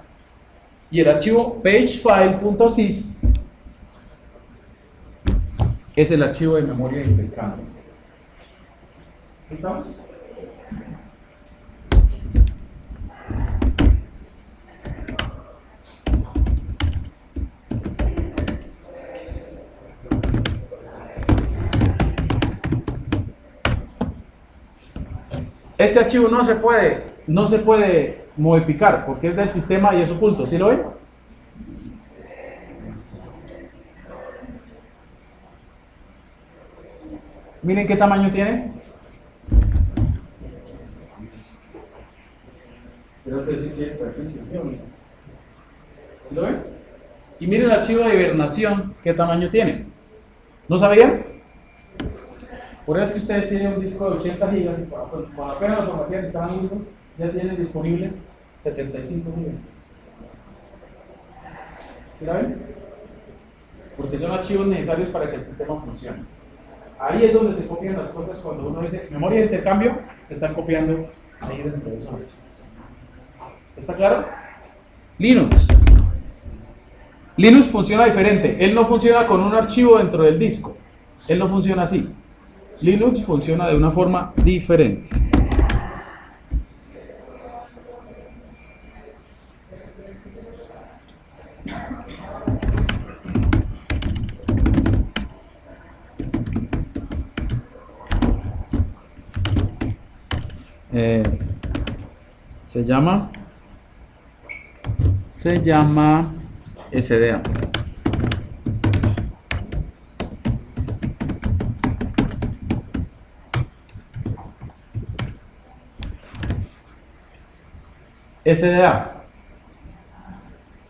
Y el archivo pagefile.sys es el archivo de memoria de intercambio. ¿Estamos? Este archivo no se puede modificar porque es del sistema y es oculto. ¿Sí lo ven? Miren qué tamaño tiene. Pero usted sí tiene superficie, ¿sí o no? ¿Sí lo ven? Y miren el archivo de hibernación, qué tamaño tiene. ¿No sabían? Por eso es que ustedes tienen un disco de 80 gigas y cuando apenas lo formatean estaban Windows, ya tienen disponibles 75 gigas. ¿Sí la ven? Porque son archivos necesarios para que el sistema funcione. Ahí es donde se copian las cosas cuando uno dice memoria de intercambio, se están copiando ahí dentro de esos archivos. ¿Está claro? Linux. Linux funciona diferente. Él no funciona con un archivo dentro del disco. Él no funciona así. Linux funciona de una forma diferente. Se llama SDA. SDA.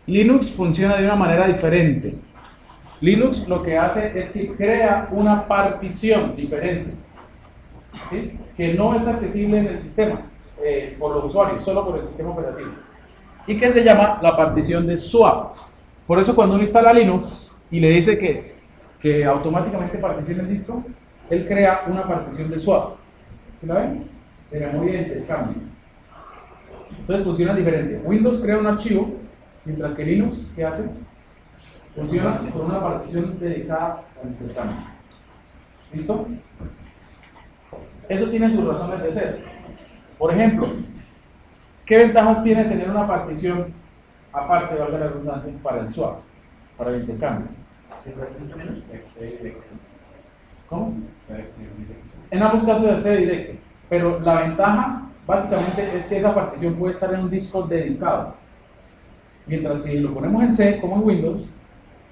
Linux funciona de una manera diferente. Linux lo que hace es que crea una partición diferente, ¿sí? Que no es accesible en el sistema por los usuarios, solo por el sistema operativo, y que se llama la partición de swap. Por eso cuando uno instala Linux y le dice que automáticamente particione el disco, él crea una partición de swap, ¿sí la ven? De memoria de intercambio. Entonces funciona diferente. Windows crea un archivo, mientras que Linux, ¿qué hace? Funciona con una partición dedicada al intercambio. ¿Listo? Eso tiene sus razones de ser. Por ejemplo, ¿qué ventajas tiene tener una partición aparte, valga la redundancia, para el swap, para el intercambio? ¿Cómo? En ambos casos es acceso directo, pero la ventaja básicamente es que esa partición puede estar en un disco dedicado, mientras que si lo ponemos en C, como en Windows,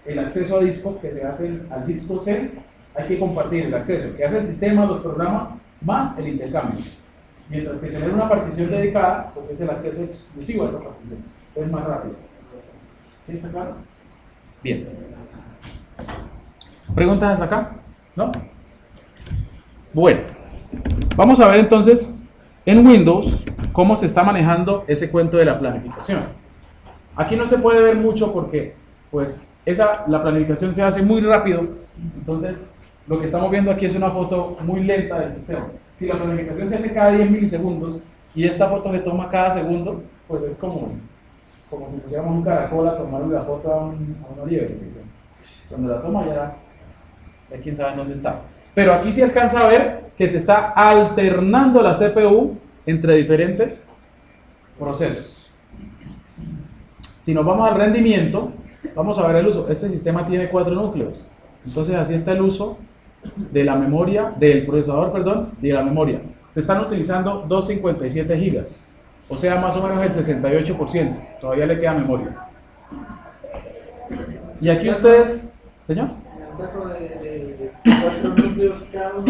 el acceso a disco que se hace al disco C, hay que compartir el acceso que hace el sistema, los programas, más el intercambio. Mientras que tener una partición dedicada, pues es el acceso exclusivo a esa partición, es más rápido. ¿Sí está claro? Bien. ¿Preguntas hasta acá? ¿No? Bueno, vamos a ver entonces en Windows cómo se está manejando ese cuento de la planificación. Aquí no se puede ver mucho porque pues la planificación se hace muy rápido, entonces lo que estamos viendo aquí es una foto muy lenta del sistema. Si la planificación se hace cada 10 milisegundos y esta foto se toma cada segundo, pues es como si pusiéramos un caracol a tomarle la foto a una liebre, ¿sí? Cuando la toma ya quién sabe dónde está. Pero aquí se alcanza a ver que se está alternando la CPU entre diferentes procesos. Si nos vamos al rendimiento, vamos a ver el uso. Este sistema tiene 4 núcleos. Entonces así está el uso de la memoria, del procesador, perdón, y de la memoria. Se están utilizando 257 gigas, o sea, más o menos el 68%. Todavía le queda memoria. Y aquí ustedes, señor. En el caso de 4 núcleos, cada uno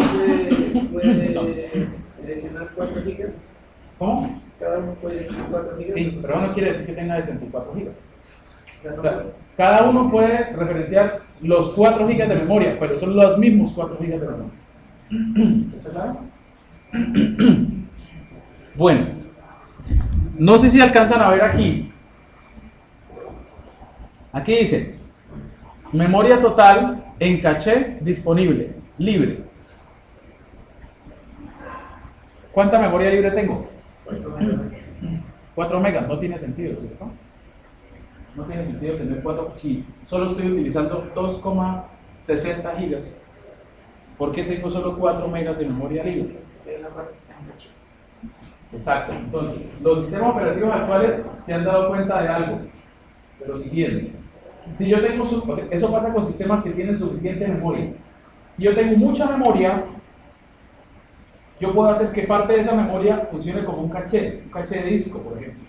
puede seleccionar 4 gigas. ¿Cómo? Cada uno puede elegir 4 gigas. Sí, pero no quiere decir que tenga de 64 gigas. O sea, cada uno puede referenciar los 4 gigas de memoria, pero son los mismos 4 gigas de memoria. ¿Está claro? Bueno, no sé si alcanzan a ver aquí. Aquí dice, memoria total en caché disponible, libre. ¿Cuánta memoria libre tengo? 4 megas, no tiene sentido, ¿cierto? No tiene sentido tener 4, sí, solo estoy utilizando 2,60 gigas. ¿Por qué tengo solo 4 megas de memoria libre? Exacto, entonces, los sistemas operativos actuales se han dado cuenta de algo, de lo siguiente. Si yo tengo, eso pasa con sistemas que tienen suficiente memoria. Si yo tengo mucha memoria, yo puedo hacer que parte de esa memoria funcione como un caché de disco, por ejemplo.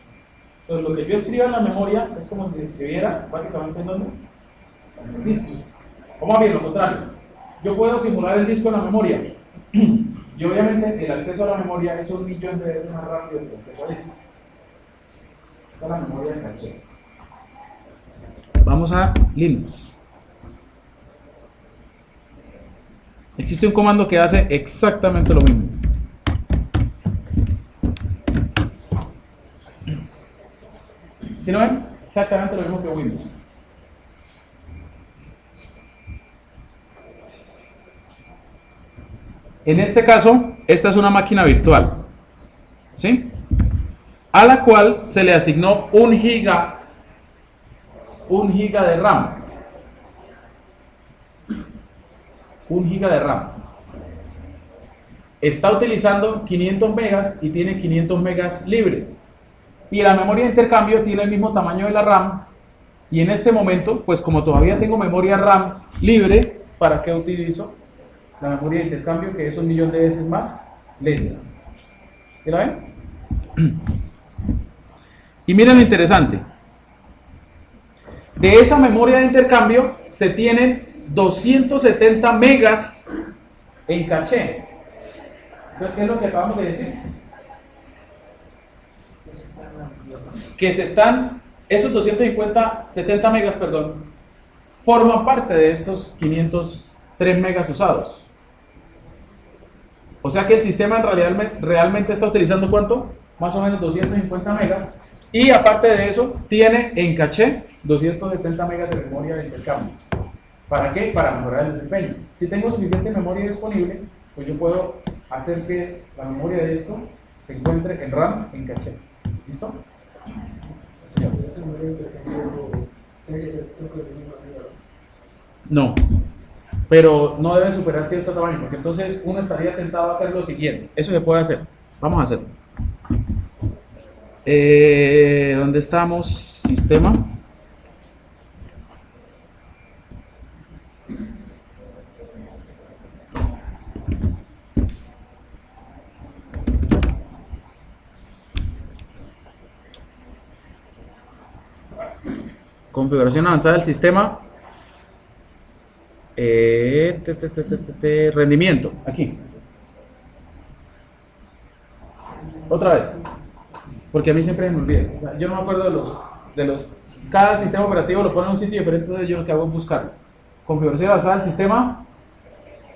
Entonces, lo que yo escriba en la memoria es como si se escribiera básicamente en ¿dónde? En el disco. O más bien, lo contrario. Yo puedo simular el disco en la memoria. Y obviamente el acceso a la memoria es 1.000.000 de veces más rápido que el acceso al disco. Esa es la memoria de caché. Vamos a Linux. Existe un comando que hace exactamente lo mismo. ¿Sí lo ven? Exactamente lo mismo que Windows. En este caso, esta es una máquina virtual, ¿sí? A la cual se le asignó 1 giga de RAM. 1 giga de RAM. Está utilizando 500 megas y tiene 500 megas libres. Y la memoria de intercambio tiene el mismo tamaño de la RAM. Y en este momento, pues como todavía tengo memoria RAM libre, ¿para qué utilizo la memoria de intercambio, que es 1.000.000 de veces más lenta? ¿Sí la ven? Y miren lo interesante. De esa memoria de intercambio se tienen 270 megas en caché. Entonces, ¿qué es lo que acabamos de decir? Que se están esos 70 megas, perdón, forman parte de estos 503 megas usados. O sea que el sistema en realidad realmente está utilizando ¿cuánto? Más o menos 250 megas. Y aparte de eso, tiene en caché 270 megas de memoria de intercambio. ¿Para qué? Para mejorar el desempeño. Si tengo suficiente memoria disponible, pues yo puedo hacer que la memoria de esto se encuentre en RAM, en caché. ¿Listo? Señor. No, pero no debe superar cierto tamaño, porque entonces uno estaría tentado a hacer lo siguiente. Eso se puede hacer. Vamos a hacerlo. ¿Dónde estamos? Sistema. Configuración avanzada del sistema. Rendimiento, aquí. Otra vez, porque a mí siempre me olvida. Yo no me acuerdo de los. Cada sistema operativo lo pone en un sitio diferente, entonces yo lo que hago es buscarlo. Configuración avanzada del sistema,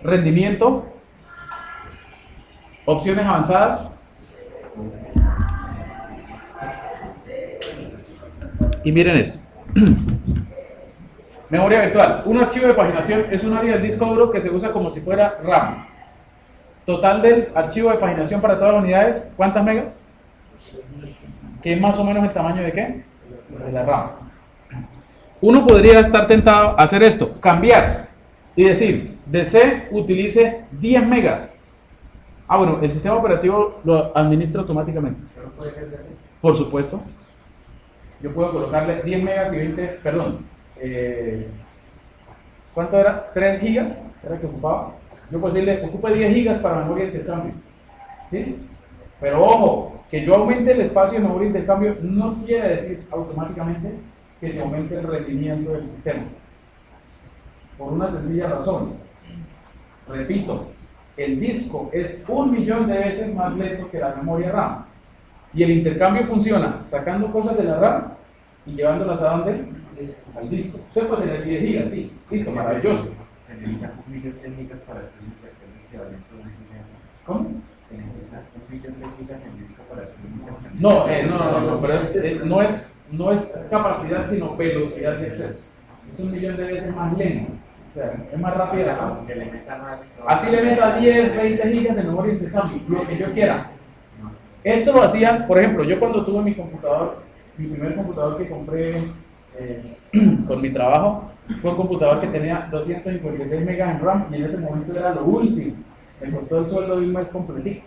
rendimiento, opciones avanzadas. Y miren esto. Memoria virtual. Un archivo de paginación es un área del disco duro que se usa como si fuera RAM. Total del archivo de paginación para todas las unidades, ¿cuántas megas? ¿Qué es más o menos el tamaño de qué? De la RAM. Uno podría estar tentado a hacer esto, cambiar y decir, de C utilice 10 megas. Ah, bueno, el sistema operativo lo administra automáticamente. Por supuesto. Yo puedo colocarle 10 megas y 20, perdón, ¿cuánto era? 3 gigas, ¿era que ocupaba? Yo puedo decirle, ocupe 10 gigas para memoria de intercambio, ¿sí? Pero ojo, que yo aumente el espacio de memoria de intercambio no quiere decir automáticamente que se aumente el rendimiento del sistema. Por una sencilla razón. Repito, el disco es 1.000.000 de veces más lento que la memoria RAM. Y el intercambio funciona sacando cosas de la RAM y llevándolas a ¿dónde? Al disco. Usted puede tener 10 gigas, sí. Listo, maravilloso. Se necesita 1.000.000 de gigas para hacer un intercambio equivalente a 1 giga. ¿Cómo? Se necesita 1.000.000 de gigas en disco para hacer un intercambio. No, pero no es capacidad, sino velocidad de acceso. Es 1.000.000 de veces más lento. O sea, es más rápida la RAM. Que le meta más. Así le meta 10, 20 gigas de memoria de intercambio, lo que yo quiera. Esto lo hacían, por ejemplo, yo cuando tuve mi computador, mi primer computador que compré con mi trabajo, fue un computador que tenía 256 megas en RAM y en ese momento era lo último. Me costó el sueldo de un mes completito.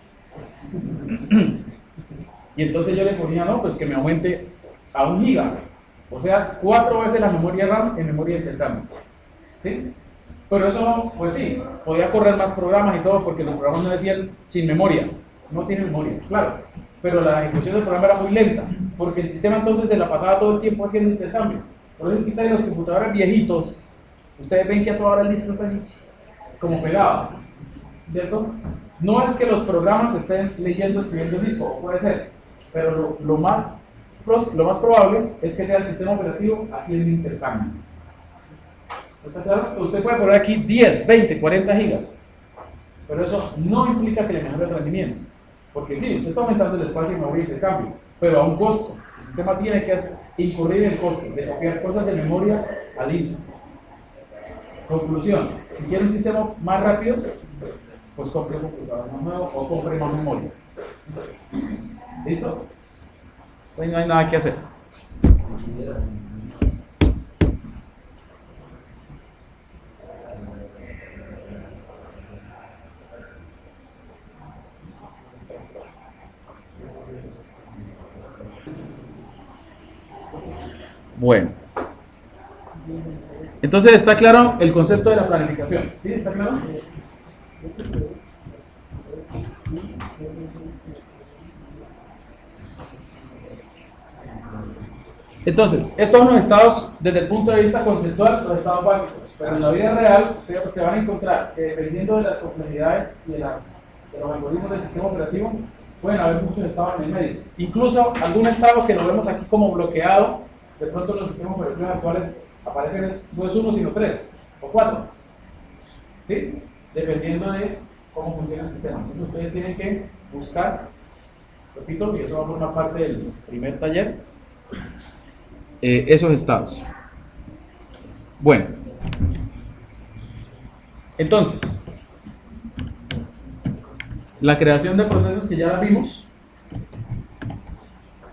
Y entonces yo le ponía, no, pues que me aumente a 1 giga. O sea, 4 veces la memoria RAM en memoria de intercambio. ¿Sí? Pero eso, pues sí, podía correr más programas y todo porque los programas no decían sin memoria. No tiene memoria, claro, pero la ejecución del programa era muy lenta, porque el sistema entonces se la pasaba todo el tiempo haciendo intercambio. Por eso es que ustedes, los computadores viejitos, ustedes ven que a toda hora el disco está así, como pegado, ¿cierto? No es que los programas estén leyendo y escribiendo el disco, puede ser, pero lo más probable es que sea el sistema operativo haciendo intercambio. ¿Está claro? Usted puede poner aquí 10, 20, 40 gigas, pero eso no implica que le mejore el rendimiento. Porque sí, usted está aumentando el espacio de memoria de intercambio, pero a un costo. El sistema tiene que incurrir el costo de copiar cosas de memoria a disco. Conclusión, si quiere un sistema más rápido, pues compre un computador más nuevo o compre más memoria. ¿Listo? Entonces no hay nada que hacer. Bueno, entonces está claro el concepto de la planificación. ¿Sí? ¿Está claro? Entonces, estos son los estados desde el punto de vista conceptual, los estados básicos. Pero en la vida real, ustedes se van a encontrar que dependiendo de las complejidades y de los algoritmos del sistema operativo, pueden haber muchos estados en el medio. Incluso algún estado que lo vemos aquí como bloqueado, de pronto los sistemas operativos actuales aparecen no es 1 sino 3 o 4, ¿sí? Dependiendo de cómo funciona el sistema. Entonces ustedes tienen que buscar, repito, y eso va a formar parte del primer taller, esos estados. Bueno, entonces, la creación de procesos que ya la vimos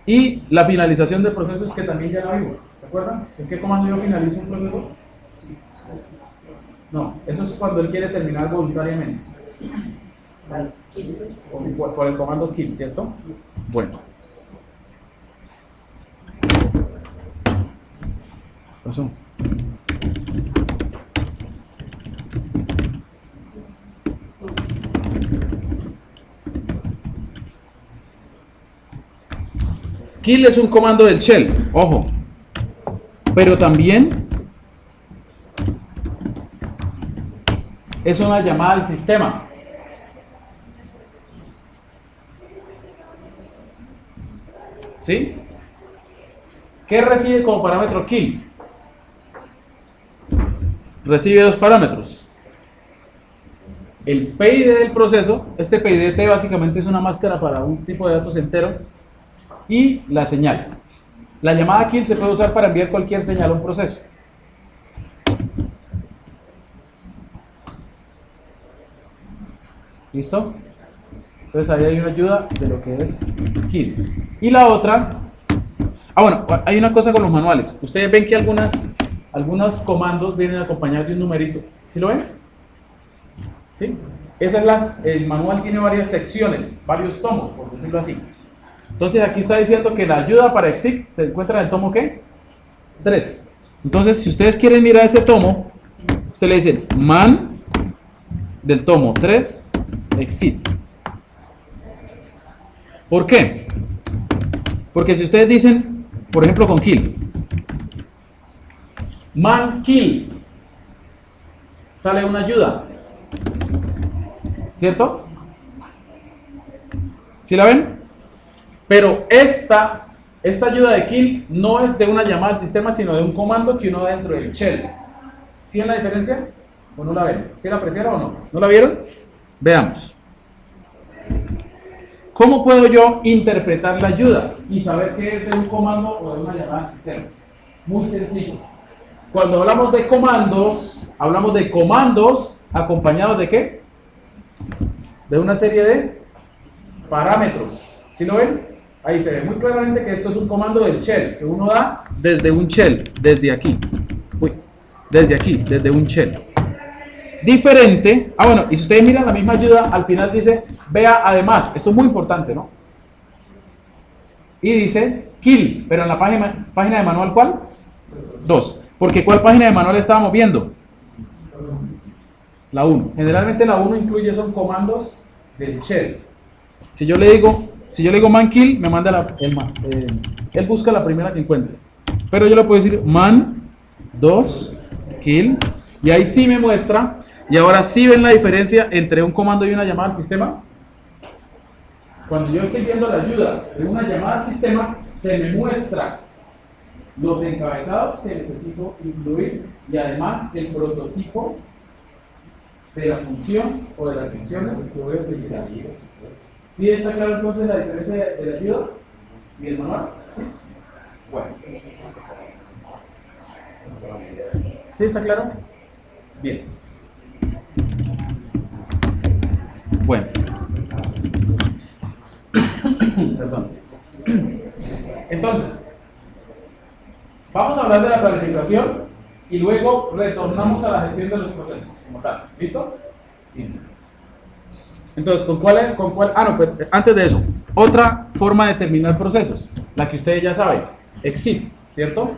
y la finalización de procesos que también ya la vimos. ¿Se acuerdan? ¿En qué comando yo finalizo un proceso? No, eso es cuando él quiere terminar voluntariamente. Por el comando kill, ¿cierto? Bueno. ¿Qué pasó? Kill es un comando del shell, ojo, pero también es una llamada al sistema. ¿Sí? ¿Qué recibe como parámetro kill? Recibe dos parámetros. El PID del proceso, este PIDT básicamente es una máscara para un tipo de datos entero, y la señal. La llamada kill se puede usar para enviar cualquier señal a un proceso. ¿Listo? Entonces ahí hay una ayuda de lo que es kill. Y la otra, bueno, hay una cosa con los manuales. Ustedes ven que algunos comandos vienen acompañados de un numerito. ¿Sí lo ven? ¿Sí? El manual tiene varias secciones, varios tomos, por decirlo así. Entonces aquí está diciendo que la ayuda para exit se encuentra en el tomo ¿qué? 3. Entonces si ustedes quieren ir a ese tomo, ustedes le dicen man del tomo 3 exit. ¿Por qué? Porque si ustedes dicen, por ejemplo con kill, man kill, sale una ayuda, ¿cierto? ¿Sí la ven? Pero esta ayuda de kill no es de una llamada al sistema, sino de un comando que uno da dentro del shell. ¿Sí ven la diferencia? ¿O no la ven? ¿Sí la apreciaron o no? ¿No la vieron? Veamos. ¿Cómo puedo yo interpretar la ayuda y saber qué es de un comando o de una llamada al sistema? Muy sencillo. Cuando hablamos de comandos acompañados de ¿qué? De una serie de parámetros. ¿Sí lo ven? Ahí se ve muy claramente que esto es un comando del shell, que uno da desde un shell, desde aquí. Desde aquí, desde un shell. Diferente, bueno, y si ustedes miran la misma ayuda, al final dice, vea además, esto es muy importante, ¿no? Y dice kill, pero en la página de manual, ¿cuál? 2. Porque ¿cuál página de manual estábamos viendo? La 1. Generalmente la 1 incluye son comandos del shell. Si yo le digo man kill, me manda él busca la primera que encuentre. Pero yo le puedo decir man 2 kill, y ahí sí me muestra. Y ahora sí ven la diferencia entre un comando y una llamada al sistema. Cuando yo estoy viendo la ayuda de una llamada al sistema, se me muestra los encabezados que necesito incluir y además el prototipo de la función o de las funciones que voy a utilizar. ¿Sí está claro entonces la diferencia de la ayuda y el manual? ¿Sí? Bueno. ¿Sí está claro? Bien. Bueno. Perdón. Entonces, vamos a hablar de la planificación y luego retornamos a la gestión de los procesos como tal. ¿Listo? Bien. Entonces, ¿con cuál? No, pues antes de eso, otra forma de terminar procesos, la que ustedes ya saben, exit, ¿cierto?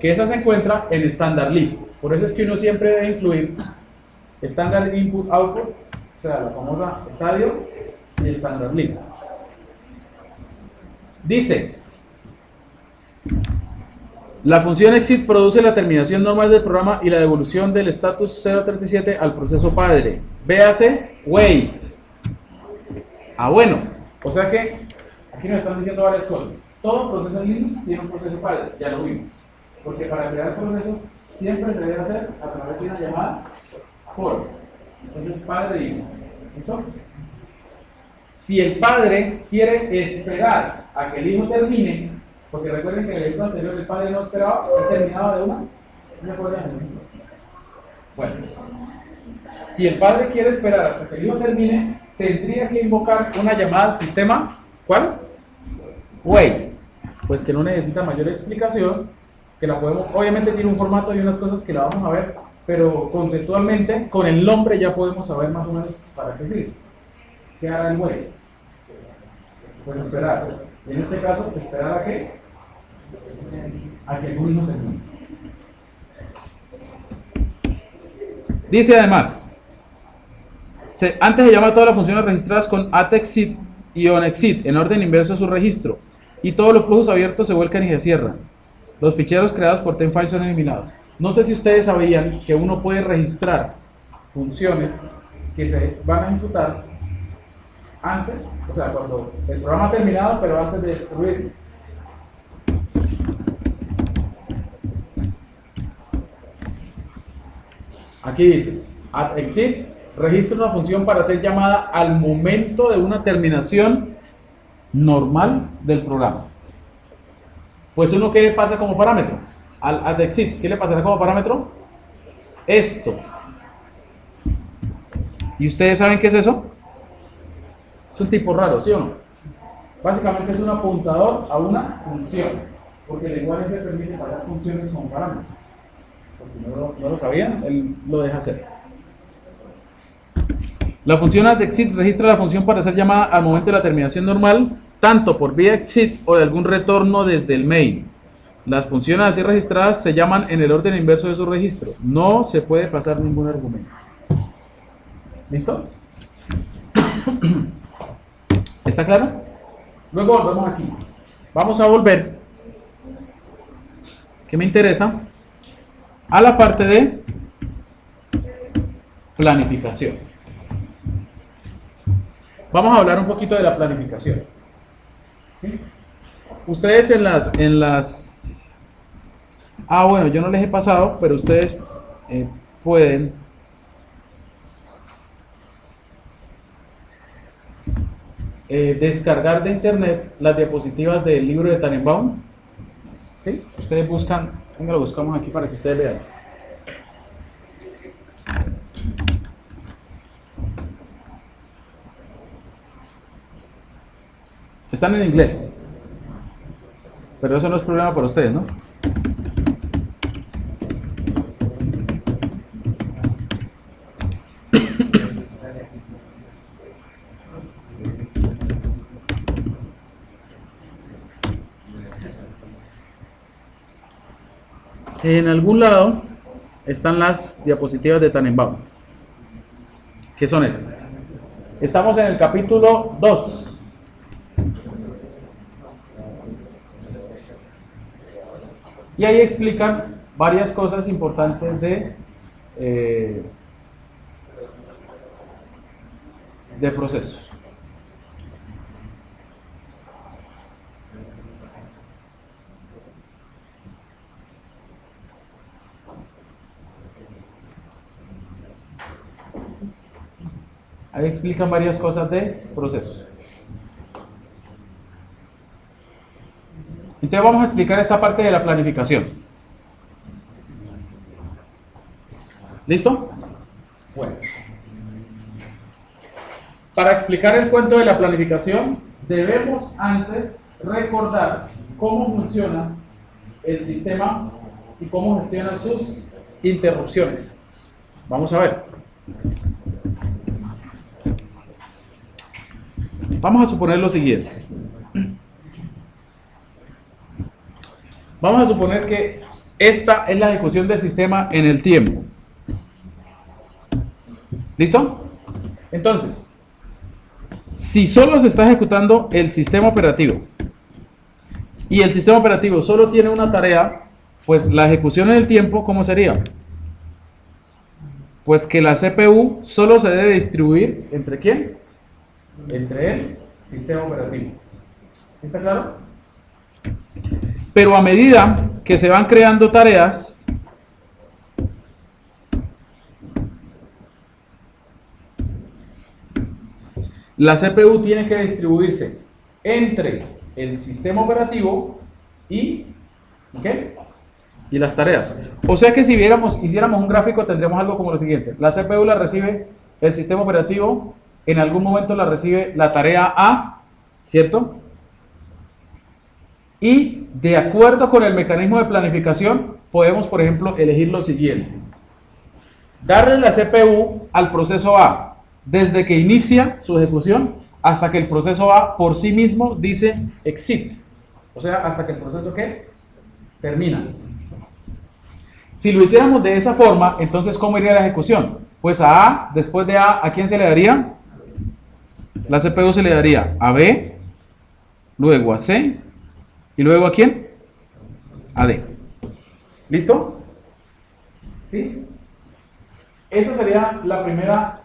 Que esa se encuentra en standard lib. Por eso es que uno siempre debe incluir standard input output, o sea, la famosa estadio y standard lib. Dice, la función exit produce la terminación normal del programa y la devolución del status 037 al proceso padre. Véase wait. Bueno, o sea que aquí nos están diciendo varias cosas. Todo proceso en Linux tiene un proceso padre, ya lo vimos. Porque para crear procesos siempre se debe hacer a través de una llamada for. Entonces, padre y hijo. ¿Listo? Si el padre quiere esperar a que el hijo termine, porque recuerden que en el ejemplo anterior el padre no esperaba, él terminaba de una. ¿Sí se acuerdan? Bueno, si el padre quiere esperar hasta que el hijo termine, tendría que invocar una llamada al sistema. ¿Cuál? Wait. Pues que no necesita mayor explicación, que la podemos, obviamente tiene un formato y unas cosas que la vamos a ver, pero conceptualmente, con el nombre ya podemos saber más o menos para qué sirve. ¿Qué hará el wait? Pues esperar. En este caso, ¿esperar a qué? A que el hijo termine. Dice además, antes se llama todas las funciones registradas con atexit y onexit en orden inverso a su registro, y todos los flujos abiertos se vuelcan y se cierran. Los ficheros creados por temfile son eliminados. No sé si ustedes sabían que uno puede registrar funciones que se van a ejecutar antes, o sea, cuando el programa ha terminado, pero antes de destruirlo. Aquí dice, atexit registra una función para ser llamada al momento de una terminación normal del programa. Pues uno, ¿qué le pasa como parámetro? Al atexit, ¿qué le pasará como parámetro? Esto. ¿Y ustedes saben qué es eso? Es un tipo raro, ¿sí o no? Básicamente es un apuntador a una función, porque el lenguaje se permite pasar funciones como parámetros. Pues si no lo sabían, él lo deja hacer. La función atexit registra la función para ser llamada al momento de la terminación normal, tanto por vía exit o de algún retorno desde el main. Las funciones así registradas se llaman en el orden inverso de su registro. No se puede pasar ningún argumento. ¿Listo? ¿Está claro? Luego volvemos aquí. Vamos a volver, que me interesa, a la parte de planificación. Vamos a hablar un poquito de la planificación. ¿Sí? Ustedes en las... Ah, bueno, yo no les he pasado, pero ustedes pueden... descargar de internet las diapositivas del libro de Tannenbaum. ¿Sí? Ustedes buscan, venga, lo buscamos aquí para que ustedes vean. Están en inglés, pero eso no es problema para ustedes, ¿no? En algún lado están las diapositivas de Tannenbaum. ¿Qué son estas? Estamos en el capítulo 2. Y ahí explican varias cosas importantes de procesos. Ahí explican varias cosas de procesos. Entonces vamos a explicar esta parte de la planificación. ¿Listo? Bueno. Para explicar el cuento de la planificación, debemos antes recordar cómo funciona el sistema y cómo gestiona sus interrupciones. Vamos a ver. Vamos a suponer lo siguiente. Vamos a suponer que esta es la ejecución del sistema en el tiempo. ¿Listo? Entonces, si solo se está ejecutando el sistema operativo y el sistema operativo solo tiene una tarea, pues la ejecución en el tiempo, ¿cómo sería? Pues que la CPU solo se debe distribuir ¿entre quién? Entre el sistema operativo. ¿Está claro? Pero a medida que se van creando tareas, la CPU tiene que distribuirse entre el sistema operativo y, ¿qué? Y las tareas. O sea que si hiciéramos un gráfico, tendríamos algo como lo siguiente. La CPU la recibe el sistema operativo, en algún momento la recibe la tarea A, ¿cierto? Y de acuerdo con el mecanismo de planificación, podemos, por ejemplo, elegir lo siguiente. Darle la CPU al proceso A desde que inicia su ejecución hasta que el proceso A por sí mismo dice exit. O sea, hasta que el proceso ¿qué? Termina. Si lo hiciéramos de esa forma, entonces ¿cómo iría la ejecución? Pues a después de ¿a quién se le daría? La CPU se le daría a B, luego a C, y luego ¿a quién? A D. ¿Listo? ¿Sí? Esa sería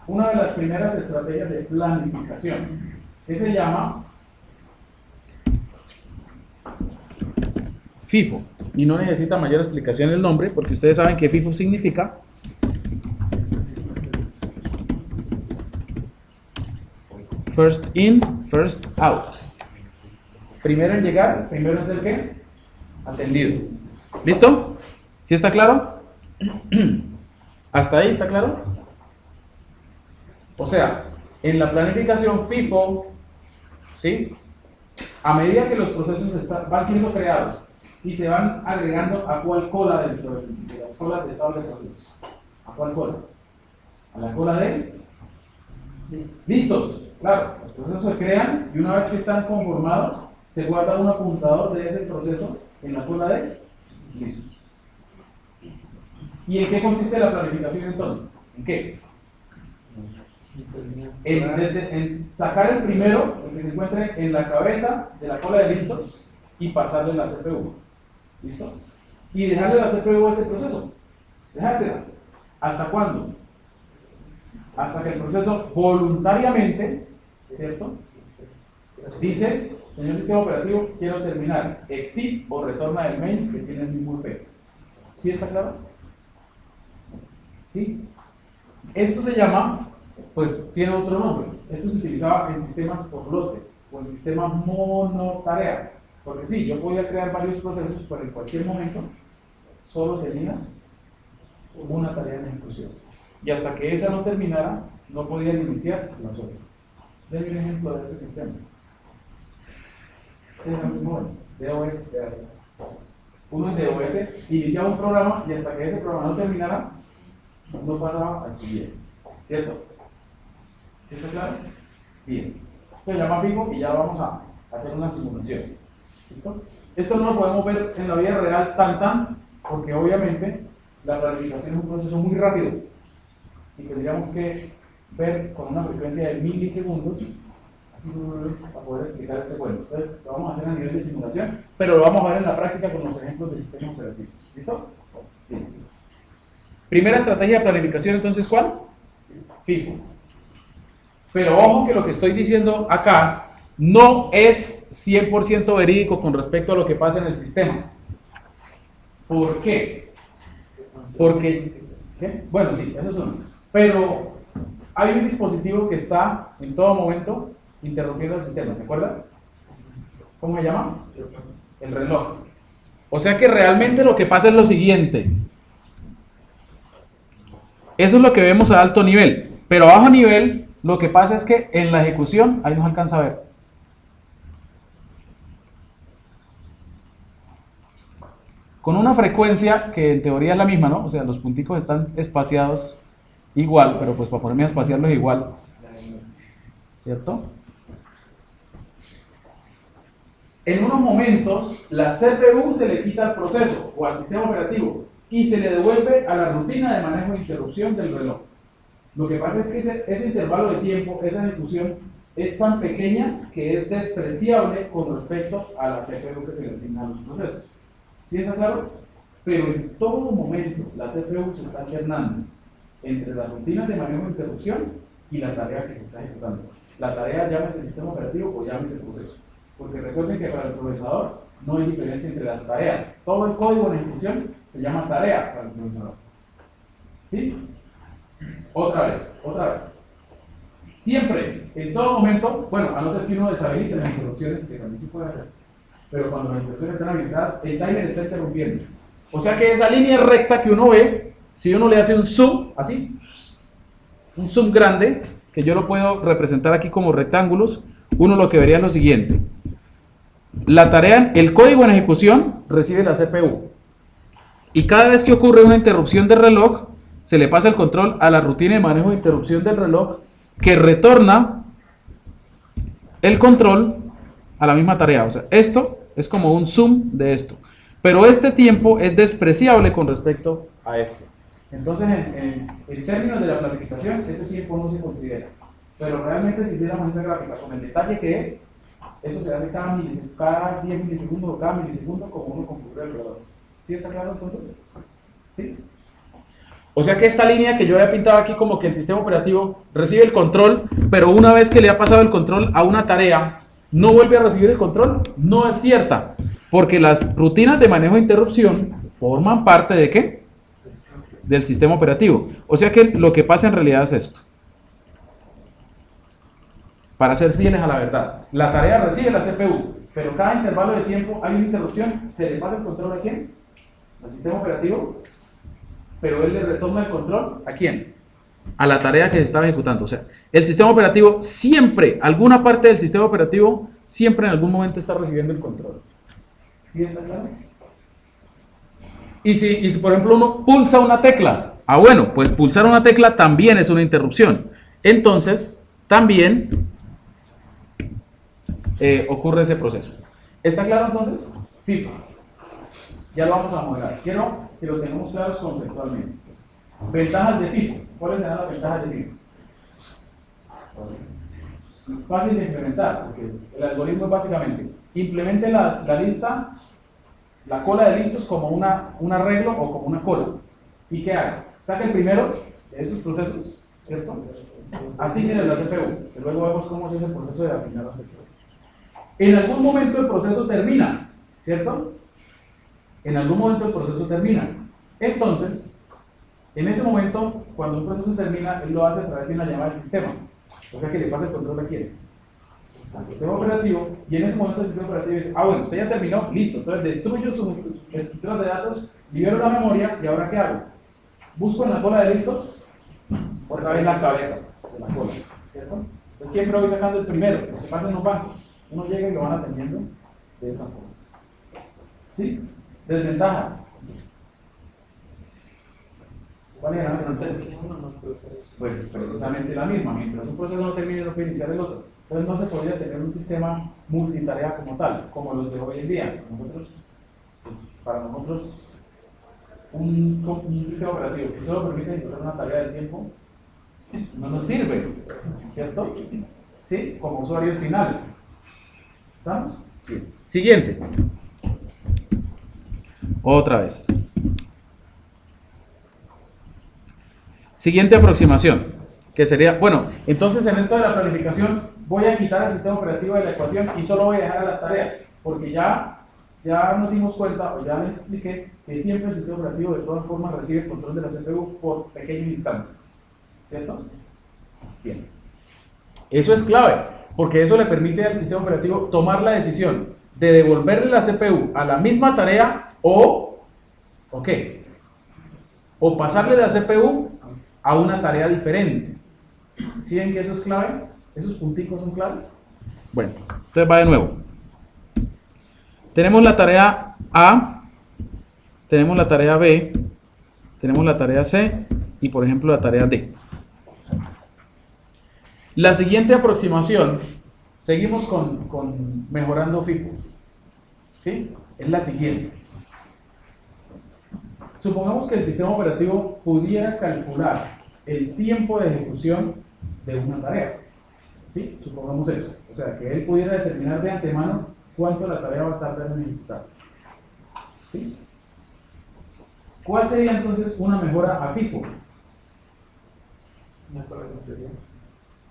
una de las primeras estrategias de planificación, que se llama FIFO. Y no necesita mayor explicación el nombre, porque ustedes saben que FIFO significa First in, first out. Primero en llegar, primero en ser ¿qué? Atendido. ¿Listo? ¿Sí está claro? ¿Hasta ahí está claro? O sea, en la planificación FIFO, ¿sí? A medida que los procesos van siendo creados y se van agregando a cuál cola de las colas de estado de procesos. ¿A cuál cola? A la cola de listos. Claro, los procesos se crean y una vez que están conformados, se guarda un apuntador de ese proceso en la cola de listos. ¿Y en qué consiste la planificación entonces? ¿En qué? En sacar el primero, el que se encuentre en la cabeza de la cola de listos, y pasarle la CPU. ¿Listo? Y dejarle la CPU a ese proceso. Dejársela. ¿Hasta cuándo? Hasta que el proceso voluntariamente, ¿cierto? Dice, señor sistema operativo, quiero terminar. Exit o retorna del main que tiene el mismo IP. ¿Sí está claro? ¿Sí? Esto se llama, pues tiene otro nombre. Esto se utilizaba en sistemas por lotes o en sistemas monotarea. Porque sí, yo podía crear varios procesos, pero en cualquier momento solo tenía una tarea en ejecución. Y hasta que esa no terminara, no podían iniciar las otras. Denme un ejemplo de esos sistemas. DOS. Uno es DOS, iniciaba un programa y hasta que ese programa no terminara, no pasaba al siguiente. ¿Cierto? ¿Sí está claro? Bien. Esto se llama FIFO y ya vamos a hacer una simulación. ¿Listo? Esto no lo podemos ver en la vida real tan, porque obviamente la planificación es un proceso muy rápido y tendríamos que ver con una frecuencia de milisegundos, así para poder explicar este cuento. Entonces, lo vamos a hacer a nivel de simulación, pero lo vamos a ver en la práctica con los ejemplos del sistema operativo. ¿Listo? Bien. Primera estrategia de planificación, entonces, ¿cuál? FIFO. Pero ojo que lo que estoy diciendo acá no es 100% verídico con respecto a lo que pasa en el sistema. ¿Por qué? Porque, ¿qué? Bueno, sí, eso es uno. Pero hay un dispositivo que está en todo momento interrumpiendo el sistema, ¿se acuerdan? ¿Cómo se llama? El reloj. O sea que realmente lo que pasa es lo siguiente. Eso es lo que vemos a alto nivel. Pero a bajo nivel, lo que pasa es que en la ejecución, ahí nos alcanza a ver. Con una frecuencia que en teoría es la misma, ¿no? O sea, los punticos están espaciados igual, pero pues para ponerme a espaciarlos igual. ¿Cierto? En unos momentos, la CPU se le quita al proceso o al sistema operativo y se le devuelve a la rutina de manejo de interrupción del reloj. Lo que pasa es que ese intervalo de tiempo, esa ejecución, es tan pequeña que es despreciable con respecto a la CPU que se le asigna a los procesos. ¿Sí está claro? Pero en todo momento la CPU se está alternando entre las rutinas de manejo de interrupción y la tarea que se está ejecutando. La tarea llámese sistema operativo o llámese proceso. Porque recuerden que para el procesador no hay diferencia entre las tareas. Todo el código en ejecución se llama tarea para el procesador. ¿Sí? Otra vez. Siempre, en todo momento, bueno, a no ser que uno deshabilite las interrupciones, que también se puede hacer, pero cuando las interrupciones están habilitadas, el timer está interrumpiendo. O sea que esa línea recta que uno ve, si uno le hace un zoom, así, un zoom grande, que yo lo puedo representar aquí como rectángulos, uno lo que vería es lo siguiente. La tarea, el código en ejecución recibe la CPU. Y cada vez que ocurre una interrupción del reloj, se le pasa el control a la rutina de manejo de interrupción del reloj, que retorna el control a la misma tarea. O sea, esto es como un zoom de esto. Pero este tiempo es despreciable con respecto a este. Entonces, en términos de la planificación, ese tiempo no se considera. Pero realmente, si hiciéramos esa gráfica con el detalle que es, eso se hace cada 10 milisegundos o cada milisegundo como uno configura el reloj. ¿Sí está claro entonces? ¿Sí? O sea que esta línea que yo había pintado aquí como que el sistema operativo recibe el control, pero una vez que le ha pasado el control a una tarea, no vuelve a recibir el control, no es cierta, porque las rutinas de manejo de interrupción forman parte ¿de qué? Del sistema operativo. O sea que lo que pasa en realidad es esto. Para ser fieles a la verdad, la tarea recibe la CPU, pero cada intervalo de tiempo hay una interrupción, ¿se le pasa el control a quién? Al sistema operativo. Pero él le retorna el control, ¿a quién? A la tarea que se estaba ejecutando. O sea, el sistema operativo siempre, alguna parte del sistema operativo, siempre en algún momento está recibiendo el control. ¿Sí está claro? Y si por ejemplo uno pulsa una tecla, bueno, pues pulsar una tecla también es una interrupción. Entonces, también ocurre ese proceso. ¿Está claro entonces? FIFO. Ya lo vamos a modelar. Quiero que los tengamos claros conceptualmente. Ventajas de FIFO. ¿Cuáles serán las ventajas de FIFO? Fácil de implementar, porque el algoritmo es básicamente implemente la lista, la cola de listos como un arreglo o como una cola. ¿Y qué haga? Saca el primero de esos procesos, ¿cierto? Asigne la CPU. Y luego vemos cómo se hace el proceso de asignar la CPU. En algún momento el proceso termina, ¿cierto? En algún momento el proceso termina. Entonces, en ese momento, cuando un proceso termina, él lo hace a través de una llamada del sistema. O sea que le pasa el control a quién? Al sistema operativo. Y en ese momento el sistema operativo dice, bueno, usted ya terminó, listo. Entonces destruyo sus estructuras de datos, libero la memoria, ¿y ahora qué hago? Busco en la cola de listos, otra vez la cabeza de la cola, ¿cierto? Entonces siempre voy sacando el primero, lo que pasa en los bancos. Uno llega y lo van atendiendo de esa forma. ¿Sí? Desventajas. ¿Cuál era? Pues precisamente la misma. Mientras un proceso no termine, no puede iniciar el otro. Entonces no se podría tener un sistema multitarea como tal, como los de hoy en día. Para nosotros, un sistema operativo que solo permite ejecutar una tarea del tiempo no nos sirve, ¿cierto? ¿Sí? Como usuarios finales. ¿Estamos? Bien. Siguiente. Otra vez. Siguiente aproximación, que sería, bueno, entonces en esto de la planificación voy a quitar el sistema operativo de la ecuación y solo voy a dejar a las tareas, porque ya nos dimos cuenta, o ya les expliqué, que siempre el sistema operativo de todas formas recibe el control de la CPU por pequeños instantes, ¿cierto? Bien. Eso es clave, porque eso le permite al sistema operativo tomar la decisión de devolverle la CPU a la misma tarea o pasarle la CPU a una tarea diferente. ¿Sí ven que eso es clave? ¿Esos punticos son claves? Bueno, entonces va de nuevo. Tenemos la tarea A, tenemos la tarea B, tenemos la tarea C y por ejemplo la tarea D. La siguiente aproximación, seguimos con mejorando FIFO. ¿Sí? Es la siguiente. Supongamos que el sistema operativo pudiera calcular el tiempo de ejecución de una tarea. ¿Sí? Supongamos eso. O sea, que él pudiera determinar de antemano cuánto la tarea va a tardar en ejecutarse. ¿Sí? ¿Cuál sería entonces una mejora a FIFO? Una cola con prioridad.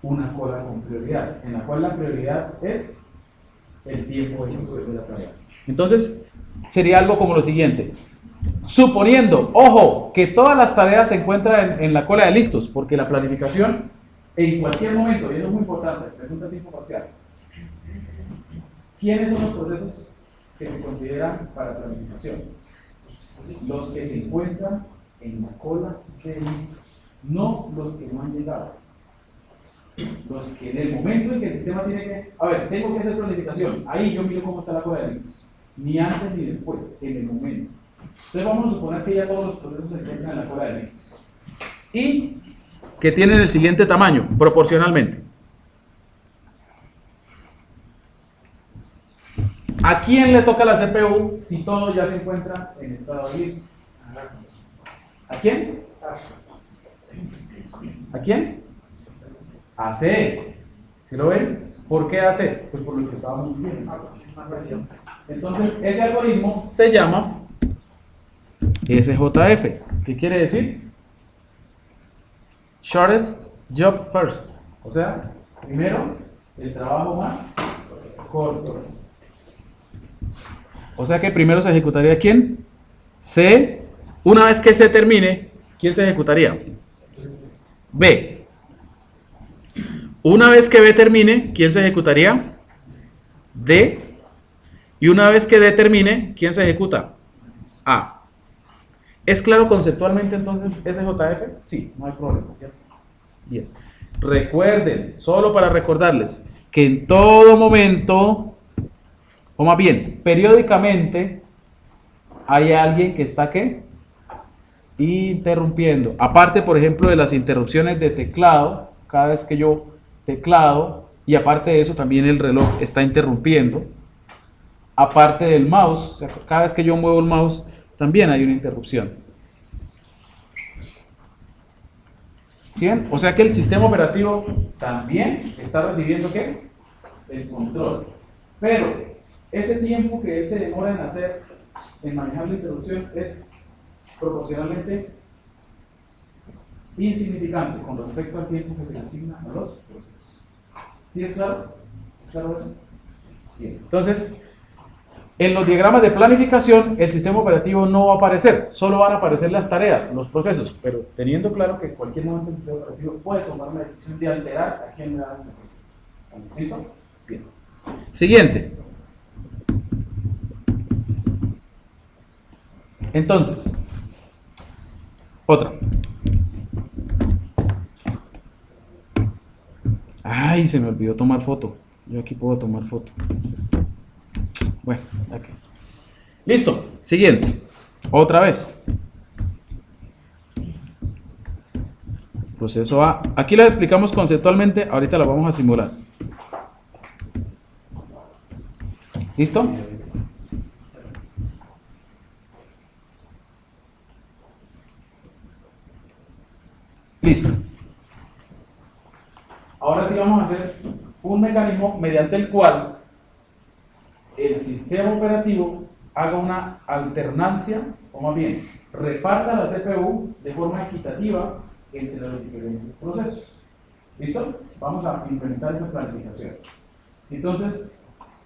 Una cola con prioridad, en la cual la prioridad es el tiempo de ejecución de la tarea. Entonces, sería algo como lo siguiente. Suponiendo, ojo, que todas las tareas se encuentran en la cola de listos, porque la planificación en cualquier momento, y eso es muy importante, pregunta tiempo parcial. ¿Quiénes son los procesos que se consideran para planificación? Los que se encuentran en la cola de listos, no los que no han llegado. Los que en el momento en que el sistema tiene que, a ver, tengo que hacer planificación, ahí yo miro cómo está la cola de listos, ni antes ni después, en el momento. Entonces vamos a suponer que ya todos los procesos se encuentran en la cola de listos y que tienen el siguiente tamaño, proporcionalmente. ¿A quién le toca la CPU si todo ya se encuentra en estado de listo? ¿A quién? ¿A quién? A C. ¿Sí lo ven? ¿Por qué a C? Pues por lo que estábamos diciendo. Entonces, ese algoritmo se llama SJF. ¿Qué quiere decir? Shortest Job First. O sea, primero, el trabajo más corto. O sea que primero se ejecutaría ¿quién? C. Una vez que C termine, ¿quién se ejecutaría? B. Una vez que B termine, ¿quién se ejecutaría? D. Y una vez que D termine, ¿quién se ejecuta? A. ¿Es claro conceptualmente entonces SJF? Sí, no hay problema, ¿cierto? Bien. Recuerden, solo para recordarles, que en todo momento, o más bien, periódicamente, hay alguien que está ¿qué? Interrumpiendo. Aparte, por ejemplo, de las interrupciones de teclado, cada vez que yo teclado, y aparte de eso también el reloj está interrumpiendo. Aparte del mouse, o sea, cada vez que yo muevo el mouse, también hay una interrupción. ¿Sí ven? O sea que el sistema operativo también está recibiendo ¿qué? El control. Pero ese tiempo que él se demora en hacer, en manejar la interrupción, es proporcionalmente insignificante con respecto al tiempo que se le asigna a los procesos. ¿Sí es claro? ¿Es claro eso? Bien. Entonces, en los diagramas de planificación, el sistema operativo no va a aparecer, solo van a aparecer las tareas, los procesos, pero teniendo claro que en cualquier momento el sistema operativo puede tomar una decisión de alterar a quién le da el. ¿Listo? Bien. Siguiente. Entonces, otra. Ay, se me olvidó tomar foto. Yo aquí puedo tomar foto. Bueno, aquí. Listo. Siguiente. Otra vez. Proceso A. Aquí la explicamos conceptualmente. Ahorita la vamos a simular. ¿Listo? Listo. Ahora sí vamos a hacer un mecanismo mediante el cual el sistema operativo haga una alternancia, o más bien, reparta la CPU de forma equitativa entre los diferentes procesos. ¿Listo? Vamos a implementar esa planificación. Entonces,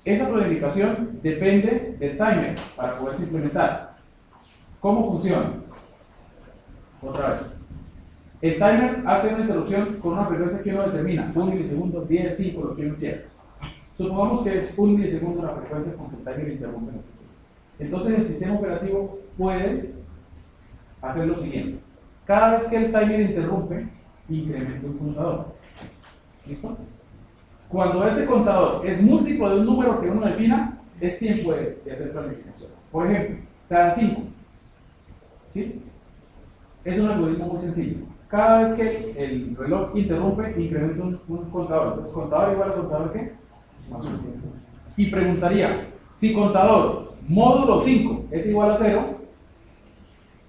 esa planificación depende del timer para poderse implementar. ¿Cómo funciona? Otra vez. El timer hace una interrupción con una frecuencia que uno determina, 1 milisegundo, 10, 5, lo que uno quiera. Supongamos que es 1 milisegundo la frecuencia con que el timer interrumpe en el sistema. Entonces el sistema operativo puede hacer lo siguiente. Cada vez que el timer interrumpe, incrementa un contador. ¿Listo? Cuando ese contador es múltiplo de un número que uno defina, es tiempo de hacer planificación. Por ejemplo, cada 5. ¿Sí? Es un algoritmo muy sencillo. Cada vez que el reloj interrumpe, incrementa un contador. Entonces, contador igual a contador ¿qué? Más 1. Y preguntaría, si contador módulo 5 es igual a 0,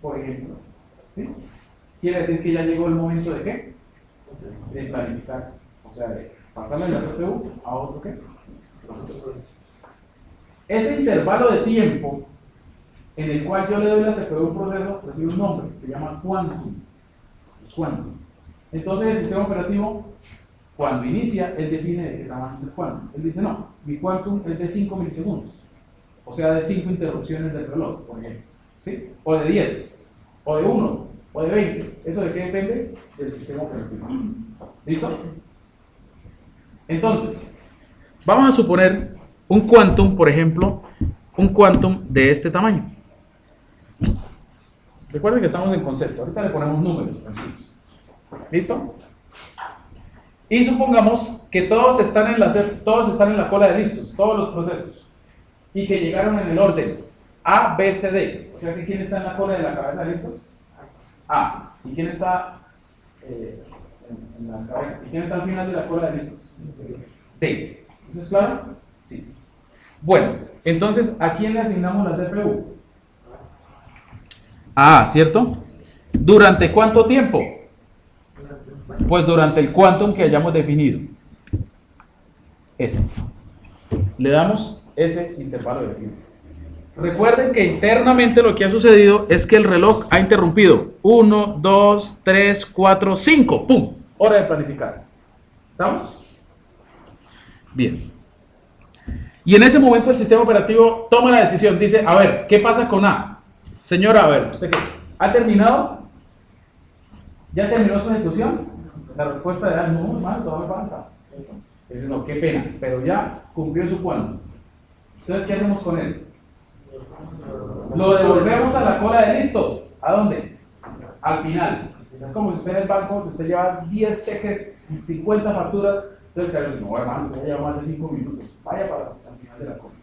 por ejemplo, ¿sí? Quiere decir que ya llegó el momento de ¿qué? De planificar. O sea, de pasarle de la CPU a otro ¿qué? Ese intervalo de tiempo en el cual yo le doy a la CPU un proceso recibe un nombre, se llama quantum. Entonces el sistema operativo Cuando inicia, él define de qué tamaño es el quantum. Él dice, no, mi quantum es de 5 milisegundos. O sea, de 5 interrupciones del reloj, por ejemplo. ¿Sí? O de 10, o de 1, o de 20. ¿Eso de qué depende? Del sistema operativo. ¿Listo? Entonces, vamos a suponer un quantum, por ejemplo, un quantum de este tamaño. Recuerden que estamos en concepto. Ahorita le ponemos números, tranquilos. ¿Listo? Y supongamos que todos están en la cola de listos, todos los procesos, y que llegaron en el orden A, B, C, D. O sea que ¿quién está en la cola de la cabeza de listos? A. ¿Y quién está en la cabeza? ¿Y quién está al final de la cola de listos? D. ¿Eso es claro? Sí. Bueno, entonces, ¿a quién le asignamos la CPU? A, ¿cierto? ¿Durante cuánto tiempo? Pues durante el quantum que hayamos definido. Este. Le damos ese intervalo de tiempo. Recuerden que internamente lo que ha sucedido es que el reloj ha interrumpido. 1, 2, 3, 4, 5. ¡Pum! Hora de planificar. ¿Estamos? Bien. Y en ese momento el sistema operativo toma la decisión. Dice, a ver, ¿qué pasa con A? Señora, a ver, ¿usted qué? ¿Ha terminado? ¿Ya terminó su ejecución? La respuesta era, no, hermano, todavía me falta. Dice, no, qué pena, pero ya cumplió su quantum. Entonces, ¿qué hacemos con él? Lo devolvemos a la cola de listos. ¿A dónde? Al final. Es como si usted en el banco, si usted lleva 10 cheques, 50 facturas, entonces le dice, no, hermano, usted lleva más de 5 minutos. Vaya para al final de la cola.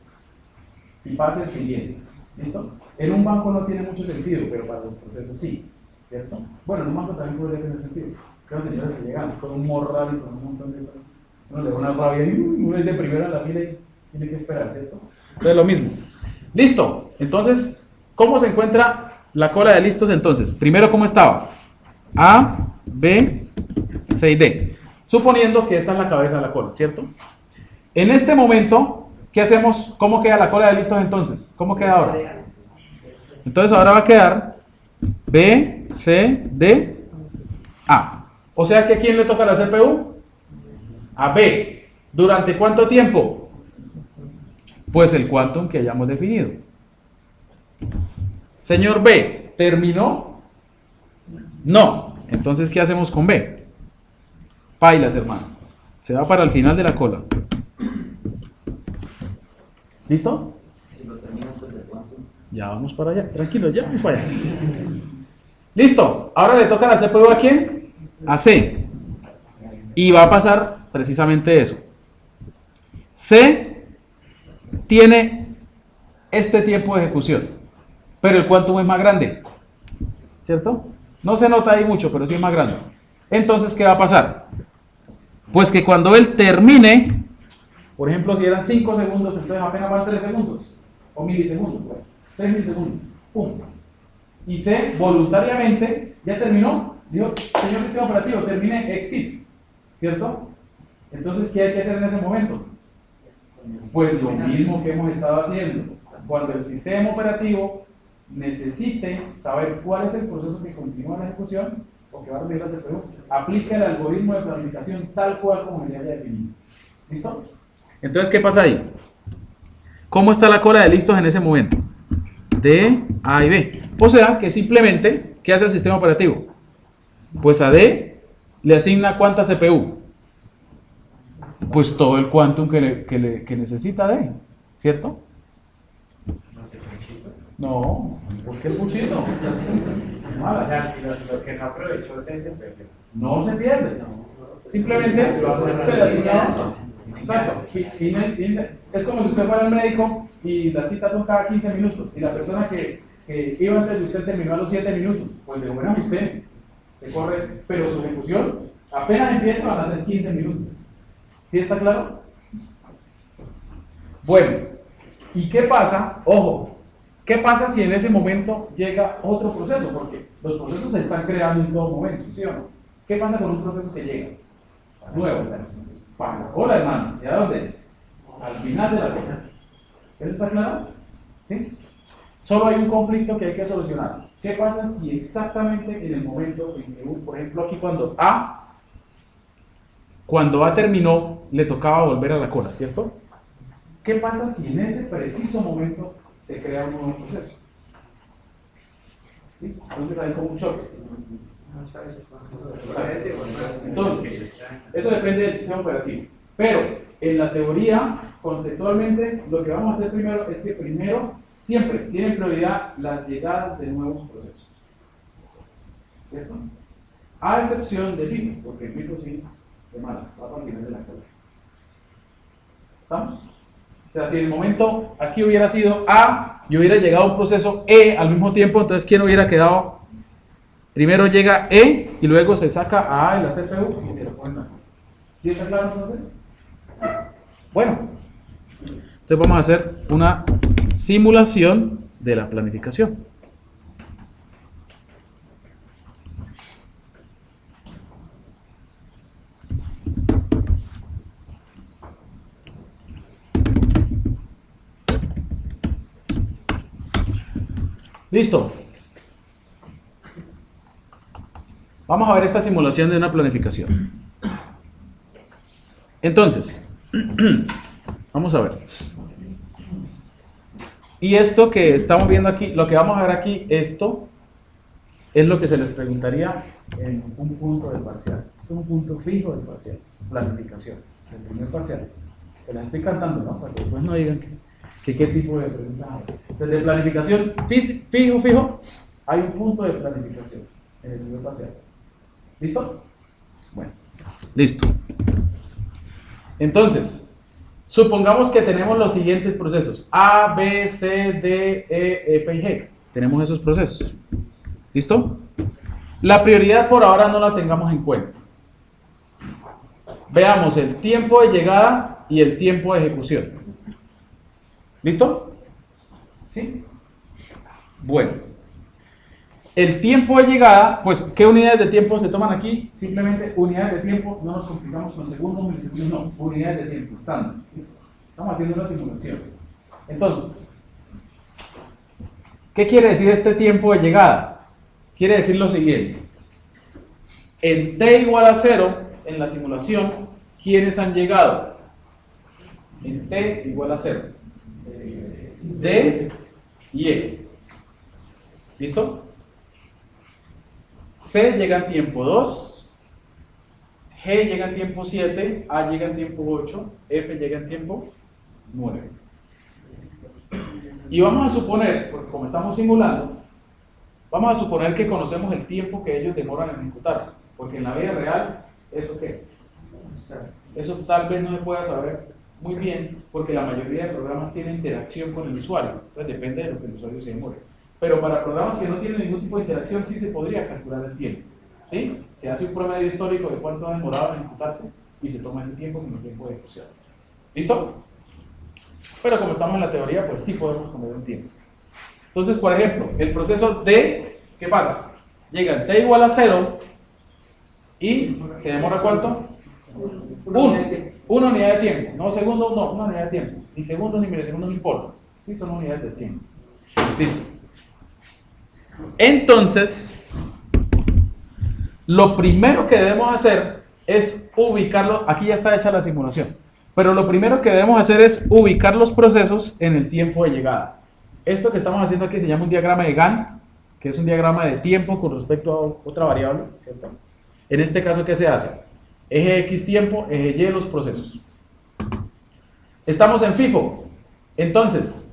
Y pase el siguiente. ¿Listo? En un banco no tiene mucho sentido, pero para los procesos sí. ¿Cierto? Bueno, en un banco también podría tener sentido. Creo que señores se llegan con un morral y con un montón de cosas. Uno le da una rabia y uno es de primero en la fila y tiene que esperar, ¿cierto? Entonces lo mismo. Listo. Entonces, ¿cómo se encuentra la cola de listos entonces? Primero, ¿cómo estaba? A, B, C y D. Suponiendo que esta es la cabeza de la cola, ¿cierto? En este momento, ¿qué hacemos? ¿Cómo queda la cola de listos entonces? ¿Cómo queda ahora? Entonces ahora va a quedar B, C, D, A. O sea que ¿a quién le toca la CPU? A B. ¿Durante cuánto tiempo? Pues el quantum que hayamos definido. Señor B, ¿terminó? No. Entonces, ¿qué hacemos con B? Pailas, hermano. Se va para el final de la cola. ¿Listo? Ya vamos para allá. Tranquilo, ya vamos para allá. Listo. Ahora le toca la CPU ¿a quién? A C. Y va a pasar precisamente eso. C tiene este tiempo de ejecución, pero el quantum es más grande, ¿cierto? No se nota ahí mucho, pero sí es más grande. Entonces, ¿qué va a pasar? Pues que cuando él termine, por ejemplo, si eran 5 segundos, entonces apenas van 3 segundos, o milisegundos, bueno, 3 milisegundos, ¡pum! Y C voluntariamente ya terminó, dijo, señor sistema operativo, termine exit, ¿cierto? Entonces, ¿qué hay que hacer en ese momento? Pues lo mismo que hemos estado haciendo. Cuando el sistema operativo necesite saber cuál es el proceso que continúa la ejecución o que va a recibir la CPU, aplica el algoritmo de planificación tal cual como le haya definido. ¿Listo? Entonces, ¿qué pasa ahí? ¿Cómo está la cola de listos en ese momento? D, A y B. O sea, que simplemente, ¿qué hace el sistema operativo? Pues a D le asigna ¿cuánta CPU? Pues todo el quantum que necesita D, ¿cierto? No, ¿por qué el puchito? O sea, lo que no aprovechó se perdió. No se pierde. Simplemente se le asigna. Exacto. Es como si usted fuera al médico y las citas son cada 15 minutos y la persona que iba antes de usted terminó a los 7 minutos. Pues de buena usted se corre, pero su ejecución apenas empieza van a ser 15 minutos. ¿Sí está claro? Bueno, ¿y qué pasa? Ojo, ¿qué pasa si en ese momento llega otro proceso? Porque los procesos se están creando en todo momento, ¿sí o no? ¿Qué pasa con un proceso que llega? Nuevo, para la cola, hermano. ¿Y a dónde? Al final de la cola. ¿Eso está claro? ¿Sí? Solo hay un conflicto que hay que solucionar. ¿Qué pasa si exactamente en el momento en que, por ejemplo, aquí cuando A Cuando A terminó, le tocaba volver a la cola, ¿cierto? ¿Qué pasa si en ese preciso momento se crea un nuevo proceso? ¿Sí? Entonces hay como un choque. Entonces, eso depende del sistema operativo. Pero en la teoría, conceptualmente, lo que vamos a hacer primero es que primero siempre tienen prioridad las llegadas de nuevos procesos. ¿Cierto? A excepción de FIFO, porque el FIFO sí, de malas, va para el final de la cola. ¿Estamos? O sea, si en el momento aquí hubiera sido A y hubiera llegado un proceso E al mismo tiempo, entonces ¿quién hubiera quedado? Primero llega E y luego se saca a A en la CPU y se lo cuenta. ¿Sí está claro entonces? Bueno, entonces vamos a hacer una simulación de la planificación. Listo. Vamos a ver esta simulación de una planificación. Entonces, vamos a ver. Y esto que estamos viendo aquí, lo que vamos a ver aquí, esto es lo que se les preguntaría en un punto del parcial. Este es un punto fijo del parcial, planificación, el primer parcial. Se las estoy cantando, ¿no? Para que después no digan que qué tipo de preguntas hay. Entonces, de planificación fijo, hay un punto de planificación en el primer parcial. ¿Listo? Bueno, listo. Entonces, supongamos que tenemos los siguientes procesos: A, B, C, D, E, F y G. Tenemos esos procesos. ¿Listo? La prioridad por ahora no la tengamos en cuenta. Veamos el tiempo de llegada y el tiempo de ejecución. ¿Listo? ¿Sí? Bueno. El tiempo de llegada, pues, ¿qué unidades de tiempo se toman aquí? Simplemente unidades de tiempo, no nos complicamos con segundos, milisegundos, no, unidades de tiempo, estándar. ¿Listo? Estamos haciendo una simulación. Entonces, ¿qué quiere decir este tiempo de llegada? Quiere decir lo siguiente. En t igual a 0, en la simulación, ¿quiénes han llegado? En t igual a 0. D y E. ¿Listo? C llega en tiempo 2, G llega en tiempo 7, A llega en tiempo 8, F llega en tiempo 9. Y vamos a suponer, porque como estamos simulando, vamos a suponer que conocemos el tiempo que ellos demoran en ejecutarse, porque en la vida real, ¿eso qué? Eso tal vez no se pueda saber muy bien, porque la mayoría de programas tienen interacción con el usuario, entonces depende de lo que el usuario se demore. Pero para programas que no tienen ningún tipo de interacción sí se podría calcular el tiempo. ¿Sí? Se hace un promedio histórico de cuánto ha demorado en ejecutarse y se toma ese tiempo como tiempo de ejecución. ¿Listo? Pero como estamos en la teoría, pues sí podemos poner un tiempo. Entonces, por ejemplo, el proceso D, ¿qué pasa? Llega en t igual a 0 y ¿se demora cuánto? 1 unidad de tiempo. No segundos, no, 1 unidad de tiempo. Ni segundos ni milisegundos, no importa. Sí son unidades de tiempo. Listo. Entonces, lo primero que debemos hacer es ubicarlo. Aquí ya está hecha la simulación, pero lo primero que debemos hacer es ubicar los procesos en el tiempo de llegada. Esto que estamos haciendo aquí se llama un diagrama de Gantt, que es un diagrama de tiempo con respecto a otra variable, ¿cierto? En este caso, ¿qué se hace? Eje X tiempo, eje Y los procesos. Estamos en FIFO, entonces,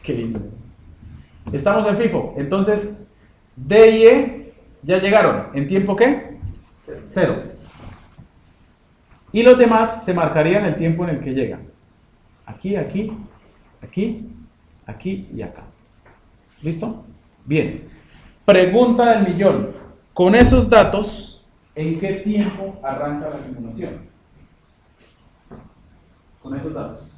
qué lindo. Estamos en FIFO, entonces D y E ya llegaron. ¿En tiempo qué? 0. Y los demás se marcarían el tiempo en el que llegan. Aquí, aquí, aquí, aquí y acá. ¿Listo? Bien. Pregunta del millón. Con esos datos, ¿en qué tiempo arranca la simulación? Con esos datos.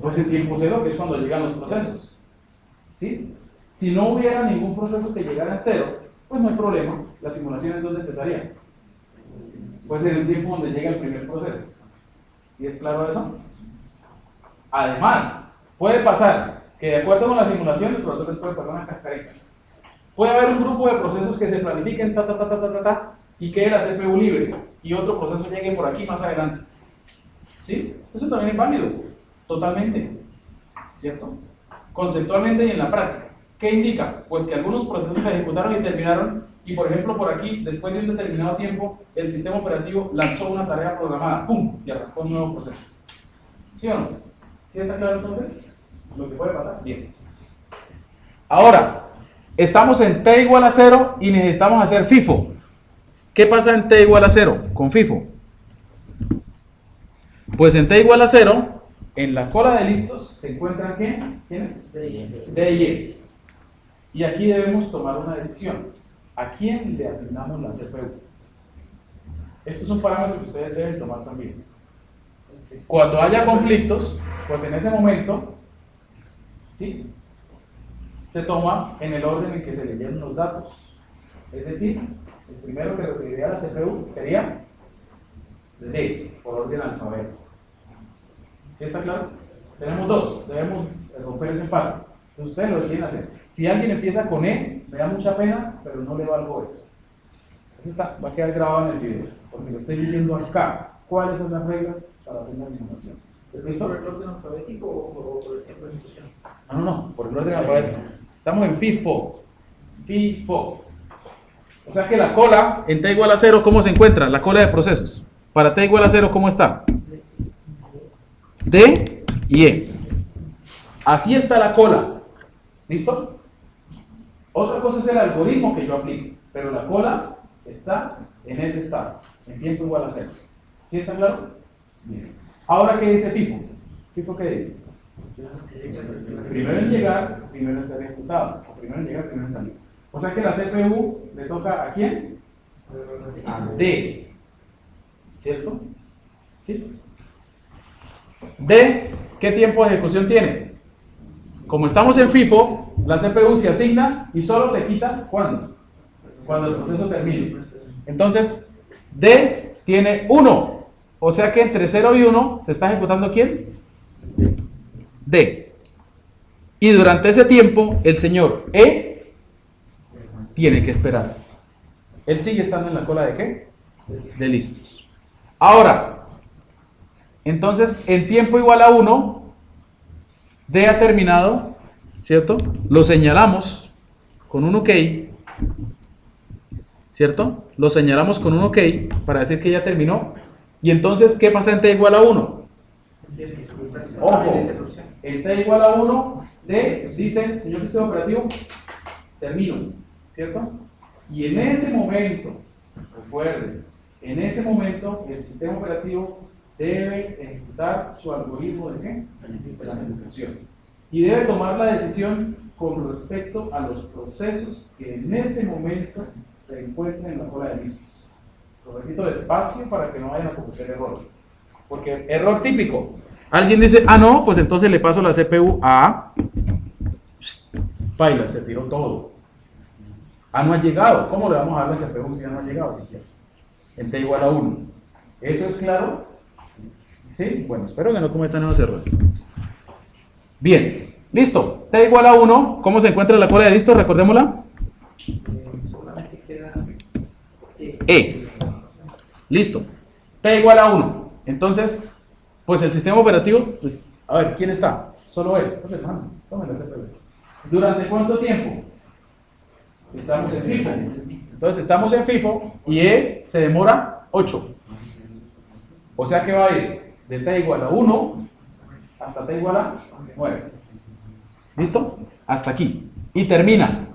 Pues en tiempo 0, que es cuando llegan los procesos. ¿Sí? Si no hubiera ningún proceso que llegara en 0, pues no hay problema. La simulación es donde empezaría. Puede ser el tiempo donde llega el primer proceso. ¿Sí es claro eso? Además, puede pasar que de acuerdo con la simulación, el proceso puede pasar una cascarita. Puede haber un grupo de procesos que se planifiquen, y quede la CPU libre y otro proceso llegue por aquí más adelante. ¿Sí? Eso también es válido, totalmente, ¿cierto? Conceptualmente y en la práctica. ¿Qué indica? Pues que algunos procesos se ejecutaron y terminaron, y por ejemplo por aquí, después de un determinado tiempo, el sistema operativo lanzó una tarea programada, ¡pum!, y arrancó un nuevo proceso. ¿Sí o no? ¿Sí está claro entonces lo que puede pasar? Bien. Ahora, estamos en t igual a 0 y necesitamos hacer FIFO. ¿Qué pasa en t igual a 0 con FIFO? Pues en t igual a 0, en la cola de listos se encuentran ¿quiénes? D y E. Y aquí debemos tomar una decisión. ¿A quién le asignamos la CPU? Esto es un parámetro que ustedes deben tomar también. Cuando haya conflictos, pues en ese momento, ¿sí?, se toma en el orden en que se leyeron los datos. Es decir, el primero que recibiría la CPU sería D, por orden alfabético. ¿Sí está claro? Tenemos dos, debemos romper ese empate. Entonces ustedes lo quieren hacer. Si alguien empieza con E, me da mucha pena, pero no le valgo eso. Eso va a quedar grabado en el video, porque lo estoy diciendo acá. ¿Cuáles son las reglas para hacer la simulación? ¿Listo? ¿Por el orden alfabético o por el tiempo de ejecución? No, por el orden alfabético. Estamos en FIFO. FIFO. O sea que la cola en t igual a 0, ¿cómo se encuentra? La cola de procesos. Para t igual a 0, ¿cómo está? D y E. Así está la cola. ¿Listo? Otra cosa es el algoritmo que yo aplico, pero la cola está en ese estado, en tiempo igual a 0. ¿Sí está claro? Bien. Ahora, ¿qué dice FIFO? ¿FIFO qué dice? Primero en llegar, primero en ser ejecutado. O primero en llegar, primero en salir. O sea que la CPU le toca ¿a quién? A D. ¿Cierto? ¿Sí? D, ¿qué tiempo de ejecución tiene? Como estamos en FIFO, la CPU se asigna y solo se quita ¿cuándo? Cuando el proceso termine. Entonces, D tiene 1. O sea que entre 0 y 1 se está ejecutando ¿quién? D. Y durante ese tiempo, el señor E tiene que esperar. Él sigue estando en la cola ¿de qué? De listos. Ahora, entonces, en tiempo igual a 1, D ha terminado, ¿cierto? Lo señalamos con un OK, ¿cierto? Lo señalamos con un OK para decir que ya terminó. Y entonces, ¿qué pasa en T igual a 1? Ojo, en T igual a 1, D dice, señor sistema operativo, termino, ¿cierto? Y en ese momento, recuerden, en ese momento el sistema operativo debe ejecutar su algoritmo de ¿qué? De la ejecución. Y debe tomar la decisión con respecto a los procesos que en ese momento se encuentren en la cola de listos. Lo repito despacio para que no vayan a cometer errores. Porque error típico. Alguien dice, no, pues entonces le paso la CPU a... Paila, se tiró todo. No ha llegado. ¿Cómo le vamos a dar la CPU si ya no ha llegado siquiera? En T igual a 1. ¿Eso es claro? ¿Sí? Bueno, espero que no cometan esos errores. Bien, listo. T igual a 1. ¿Cómo se encuentra la cola de listos? Recordémosla. Solamente queda E. Listo. T igual a 1. Entonces, pues el sistema operativo, pues, a ver, ¿quién está? Solo él. Entonces, tome la CPU. ¿Durante cuánto tiempo? Estamos en FIFO. Entonces, estamos en FIFO y E se demora 8. O sea que va a ir de T igual a 1 hasta T igual a 9. ¿Listo? Hasta aquí. Y termina.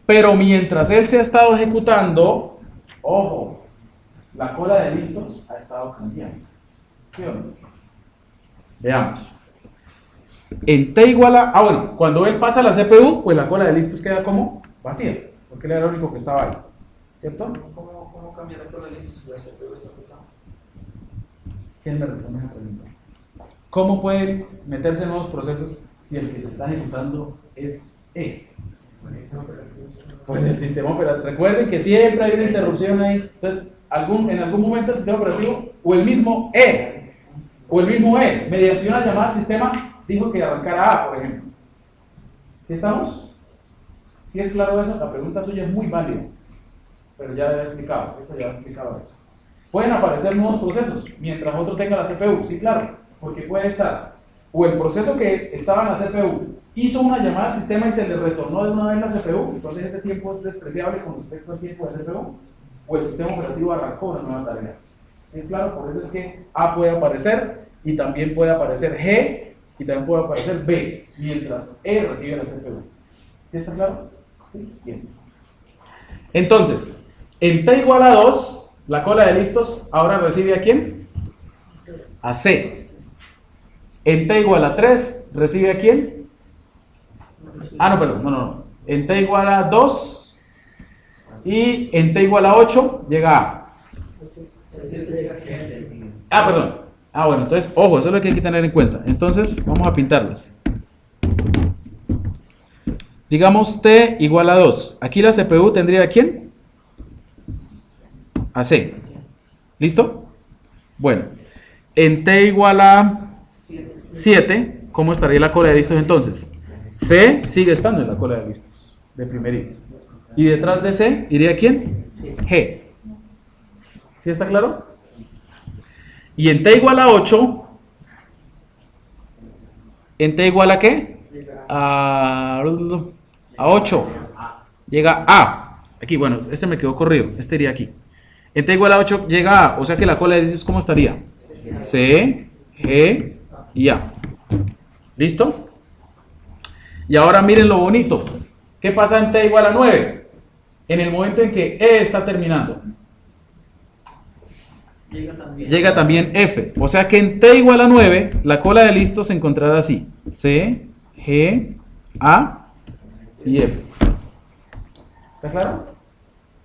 Pero mientras él se ha estado ejecutando, ojo, la cola de listos ha estado cambiando. ¿Sí o no? Veamos. En T igual a... bueno, cuando él pasa la CPU, pues la cola de listos queda como vacía, porque él era el único que estaba ahí. ¿Cierto? ¿Cómo cambia la cola de listos si la CPU está ocupada? ¿Quién me responde esa pregunta? ¿Cómo pueden meterse nuevos procesos si el que se está ejecutando es E? Pues el sistema operativo. Recuerden que siempre hay una interrupción ahí. Entonces, en algún momento el sistema operativo o el mismo E mediante una llamada al sistema dijo que arrancara A, por ejemplo. ¿Sí estamos? ¿Sí es claro eso? La pregunta suya es muy válida. pero ya había explicado, ¿cierto? Ya había explicado eso. Pueden aparecer nuevos procesos mientras otro tenga la CPU, sí, claro, porque puede estar, o el proceso que estaba en la CPU hizo una llamada al sistema y se le retornó de una vez la CPU, entonces ese tiempo es despreciable con respecto al tiempo de CPU, o el sistema operativo arrancó una nueva tarea. ¿Sí es claro? Por eso es que A puede aparecer y también puede aparecer G y también puede aparecer B, mientras E recibe la CPU. ¿Sí está claro? Sí, bien. Entonces, en T igual a 2, la cola de listos ahora recibe ¿a quién? A C. En T igual a 3, ¿recibe a quién? Ah, no, perdón, no. En T igual a 2 y en T igual a 8 llega a. Ah, perdón. Ah, bueno, entonces, ojo, eso es lo que hay que tener en cuenta. Entonces, vamos a pintarlas. Digamos T igual a 2. Aquí la CPU tendría ¿a quién? A C. ¿Listo? Bueno, en T igual a 7, ¿cómo estaría la cola de listos entonces? C sigue estando en la cola de listos, de primerito. Y detrás de C iría ¿quién? G. ¿Sí está claro? Y en T igual a 8, ¿en T igual a qué? A 8. Llega A. Aquí, bueno, este me quedó corrido, este iría aquí. En T igual a 8 llega A, o sea que la cola de listos, ¿cómo estaría? C, G y A. ¿Listo? Y ahora miren lo bonito. ¿Qué pasa en T igual a 9? En el momento en que E está terminando. Llega también F. O sea que en T igual a 9, la cola de listos se encontrará así. C, G, A y F. ¿Está claro?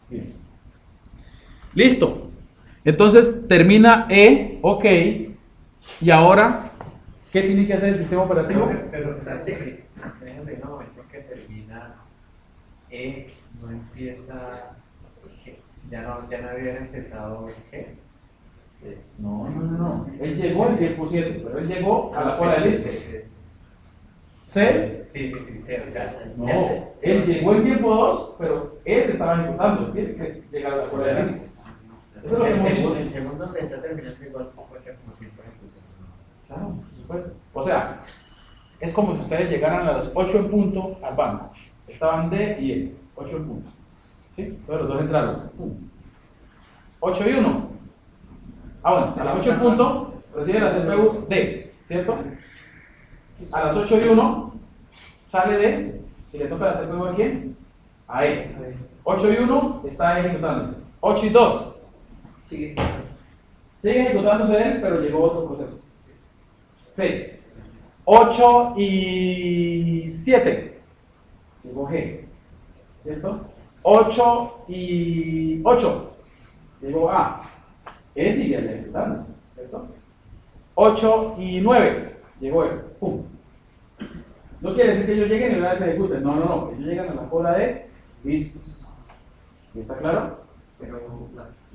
Bien. Listo. Entonces termina E, ok. Y ahora, ¿qué tiene que hacer el sistema operativo? Pero déjame un momento que termina E, no empieza G. Ya no había empezado G. No. Él llegó en tiempo 7, pero él llegó a la cola de listos. C. Sí, o sea. No, él llegó en tiempo 2, pero E se estaba ejecutando. Tiene que llegar a la cola de listos. Eso es lo que hemos dicho. El segundo que está terminando igual como tiempo de ejecución. Claro, por supuesto. O sea, es como si ustedes llegaran a las 8 en punto al banco. Estaban D y E, 8 en punto. ¿Sí? Entonces los dos entraron. 8 y 1. Ah, bueno, a las 8 en punto recibe la CPU D, ¿cierto? A las 8 y 1 sale D y le toca la CPU a quién? A E. 8 y 1 está ejecutándose. 8 y 2 sigue ejecutándose él, pero llegó otro proceso. C. 8 y 7 llegó G, ¿cierto? 8 y 8 llegó A. E sigue ejecutándose, ¿cierto? 8 y 9 llegó E. ¡Pum! No quiere decir que ellos lleguen y una vez se ejecuten. No. Ellos llegan a la cola de listos. ¿Sí está claro? Pero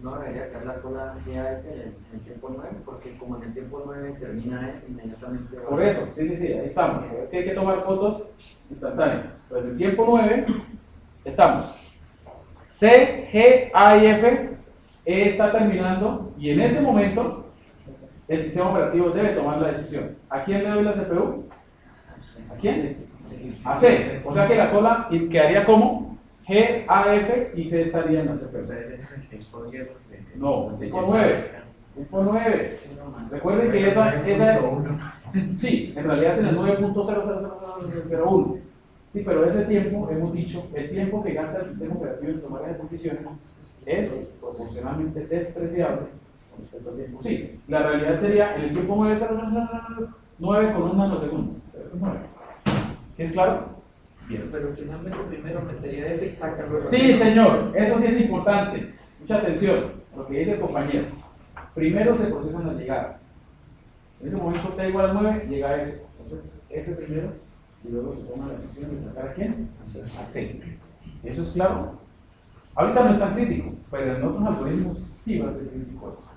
no debería quedar la cola de AF en el tiempo 9, porque como en el tiempo 9 termina inmediatamente. Por eso, sí, ahí estamos. Es que hay que tomar fotos instantáneas. Pues en el tiempo 9 estamos. C, G, A y F, E está terminando y en ese momento el sistema operativo debe tomar la decisión. ¿A quién le doy la CPU? ¿A quién? A C. O sea que la cola quedaría como G, A, F y C estaría en la CPU. No, tiempo 9. Tiempo 9. Recuerden que esa sí, en realidad es en el 9.00001. Sí, pero ese tiempo, hemos dicho, el tiempo que gasta el sistema operativo en tomar las decisiones es proporcionalmente despreciable con respecto al tiempo. Sí, la realidad sería en el tiempo 9 con un nanosegundo. Pero eso es 9. ¿Sí es claro? Bien. Pero finalmente primero metería F y saca luego. Sí, señor, eso sí es importante. Mucha atención, lo que dice el compañero. Primero se procesan las llegadas. En ese momento T igual a 9, llega F. Entonces F primero y luego se toma la decisión de sacar a quién? A C. ¿Eso es claro? Ahorita no es tan crítico, pero en otros algoritmos sí va a ser crítico eso.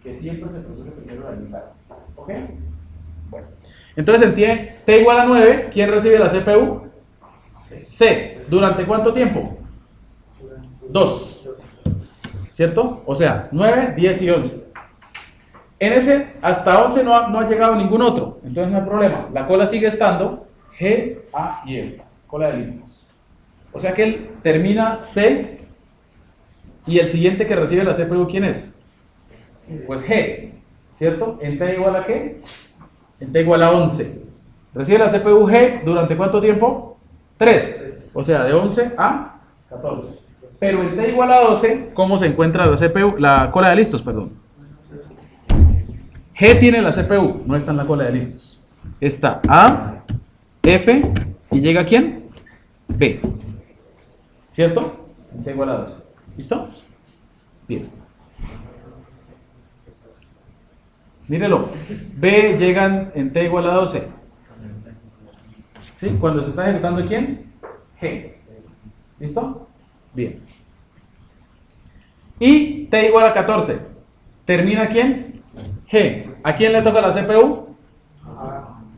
Que siempre se procesa primero las llegadas. ¿Ok? Bueno. Entonces en T igual a 9, ¿quién recibe la CPU? C. ¿Durante cuánto tiempo? 2. ¿cierto? O sea, 9, 10 y 11. En ese, hasta 11 no ha llegado ningún otro, entonces no hay problema. La cola sigue estando G, A y F, cola de listos. O sea que él termina C y el siguiente que recibe la CPU, ¿quién es? Pues G, ¿cierto? ¿En T igual a qué? En T igual a 11. Recibe la CPU G durante ¿cuánto tiempo? 3. O sea, de 11 a 14. Pero en T igual a 12, ¿cómo se encuentra la CPU? La cola de listos, perdón. G tiene la CPU, no está en la cola de listos. Está A, F y llega ¿quién? B. ¿Cierto? En T igual a 12. ¿Listo? Bien. Mírelo. B llegan en T igual a 12. ¿Sí? Cuando se está ejecutando ¿quién? G. ¿Listo? Bien. Y T igual a 14. ¿Termina quién? G. ¿A quién le toca la CPU?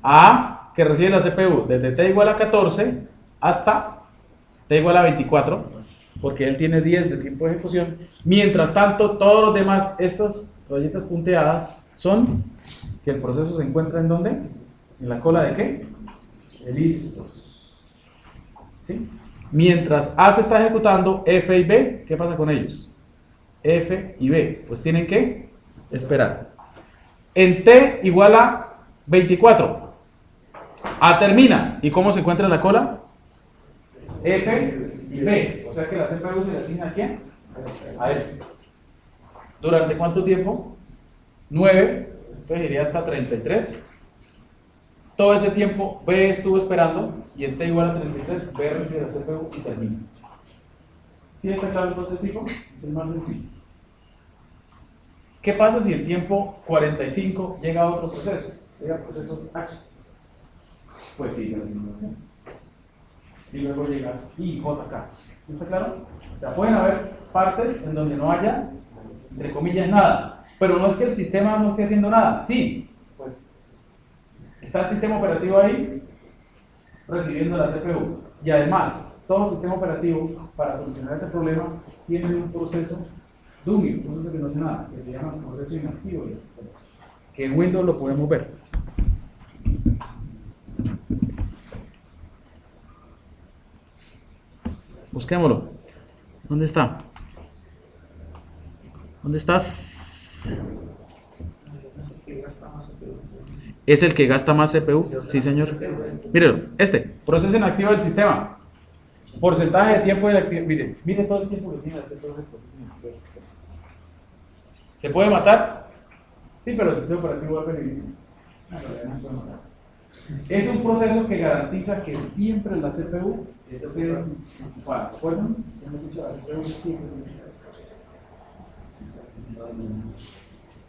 A, que recibe la CPU desde T igual a 14 hasta T igual a 24, porque él tiene 10 de tiempo de ejecución. Mientras tanto, todos los demás, estas rayitas punteadas, son que el proceso se encuentra ¿en dónde? ¿En la cola de qué? De listos. ¿Sí? Mientras A se está ejecutando, F y B, ¿qué pasa con ellos? F y B, pues tienen que esperar. En T igual a 24, A termina. ¿Y cómo se encuentra en la cola? F y B. O sea que la CPU se le asigna ¿a quién? A F. ¿Durante cuánto tiempo? 9. Entonces iría hasta 33. Todo ese tiempo B estuvo esperando y en T igual a 33, B recibe la CPU y termina. ¿Sí está claro entonces, tipo? Es el más sencillo. ¿Qué pasa si en tiempo 45 llega otro proceso? Llega proceso H. Pues sigue la simulación. Y luego llega IJK. ¿Está claro? O sea, pueden haber partes en donde no haya, entre comillas, nada. Pero no es que el sistema no esté haciendo nada. Sí, pues está el sistema operativo ahí recibiendo la CPU. Y además, todo sistema operativo, para solucionar ese problema, tiene un proceso dummy, un proceso que no hace nada, que se llama proceso inactivo del sistema. Que en Windows lo podemos ver. Busquémoslo. ¿Dónde está? ¿Dónde estás? ¿Es el que gasta más CPU? Sí, señor. Mírelo, proceso inactivo del sistema. Porcentaje de tiempo de actividad. Mire todo el tiempo que tiene hacer todo ese proceso inactivo del sistema. ¿Se puede matar? Sí, pero el sistema operativo va a peligrar. Es un proceso que garantiza que siempre la CPU esté ocupada. ¿Se acuerdan?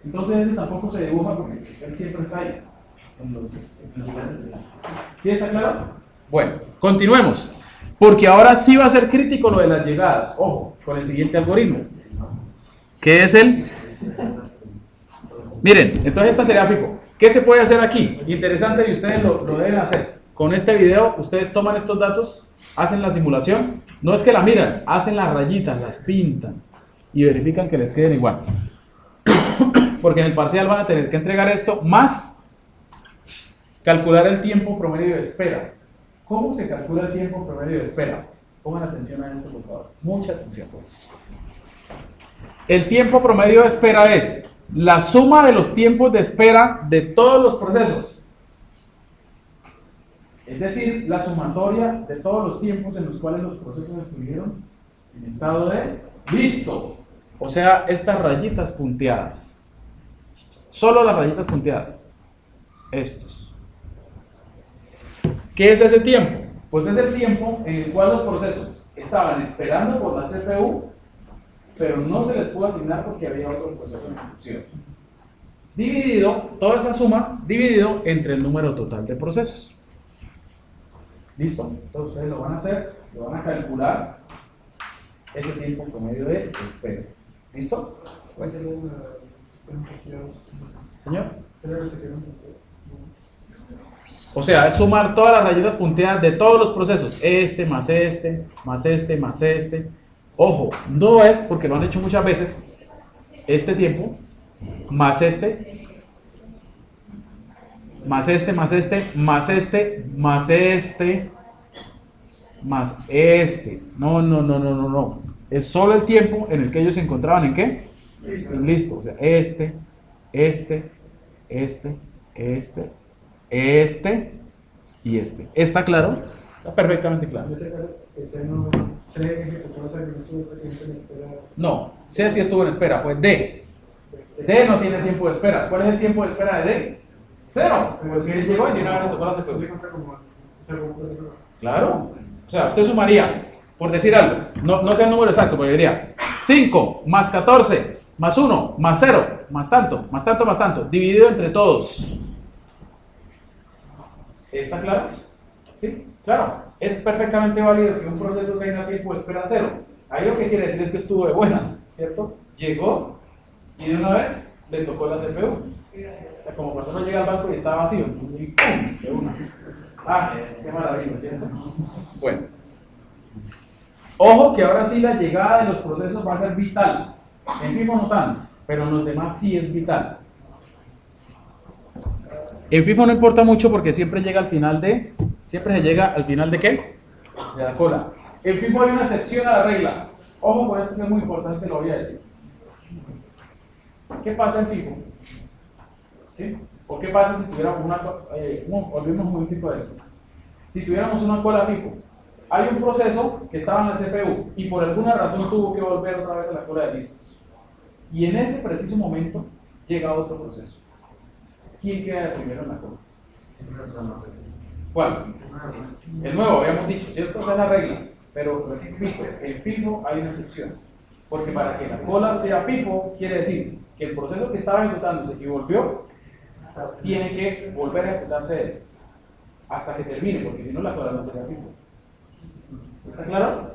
Entonces ese tampoco se dibuja porque él siempre está ahí. ¿Sí está claro? Bueno, continuemos. Porque ahora sí va a ser crítico lo de las llegadas. Ojo, con el siguiente algoritmo. ¿Qué es el? Miren, entonces esta sería fijo. ¿Qué se puede hacer aquí? Interesante y ustedes lo deben hacer. Con este video, ustedes toman estos datos, hacen la simulación. No es que la miran, hacen las rayitas, las pintan y verifican que les queden igual. Porque en el parcial van a tener que entregar esto más calcular el tiempo promedio de espera. ¿Cómo se calcula el tiempo promedio de espera? Pongan atención a esto, por favor. Mucha atención. El tiempo promedio de espera es la suma de los tiempos de espera de todos los procesos. Es decir, la sumatoria de todos los tiempos en los cuales los procesos estuvieron en estado de listo. O sea, estas rayitas punteadas. Solo las rayitas punteadas. Estos. ¿Qué es ese tiempo? Pues es el tiempo en el cual los procesos estaban esperando por la CPU, pero no se les pudo asignar porque había otro proceso en ejecución. Dividido, todas esas sumas, dividido entre el número total de procesos. ¿Listo? Entonces ustedes lo van a hacer, lo van a calcular ese tiempo promedio de espera. ¿Listo? Señor. O sea, es sumar todas las rayitas punteadas de todos los procesos. Este, más este, más este, más este. Ojo, no es, porque lo han hecho muchas veces, este tiempo, más este, más este, más este, más este, más este, más este. No, no, no, no, no, no. Es solo el tiempo en el que ellos se encontraban en qué? Listo. O sea, este, este, este, este, este y este. ¿Está claro? Está perfectamente claro. Ese no se ejecutó, o sea, que no estuvo tiempo en espera. No, C sí estuvo en espera, fue D. D no tiene tiempo de espera. ¿Cuál es el tiempo de espera de D? Cero. Porque él llegó y de una vez le tocó la CPU. Claro. O sea, usted sumaría, por decir algo, no sé el número exacto, pero diría 5 más 14 más 1 más 0 más tanto, más tanto, más tanto, dividido entre todos. ¿Está claro? ¿Sí? Claro. Es perfectamente válido que un proceso tenga tiempo de espera cero. Ahí lo que quiere decir es que estuvo de buenas, ¿cierto? Llegó y de una vez le tocó la CPU. O sea, como cuando uno llega al banco y está vacío, y ¡pum! De una. Ah, qué maravilla, ¿cierto? Bueno. Ojo que ahora sí la llegada de los procesos va a ser vital. En FIFO no tanto, pero en los demás sí es vital. En FIFO no importa mucho porque siempre llega al final de... ¿Siempre se llega al final de qué? De la cola. En FIFO hay una excepción a la regla. Ojo con esto que es muy importante, lo voy a decir. ¿Qué pasa en FIFO? ¿Sí? ¿O qué pasa si tuviéramos una... olvidemos un momentito de esto. Si tuviéramos una cola FIFO, hay un proceso que estaba en la CPU y por alguna razón tuvo que volver otra vez a la cola de listos. Y en ese preciso momento llega otro proceso. ¿Quién queda de primero en la cola? ¿Cuál? El nuevo, habíamos dicho, ¿cierto? Esa es la regla. Pero repito, en FIFO hay una excepción. Porque para que la cola sea FIFO, quiere decir que el proceso que estaba ejecutándose y volvió, tiene que volver a ejecutarse él hasta que termine, porque si no la cola no sería FIFO. ¿Está claro?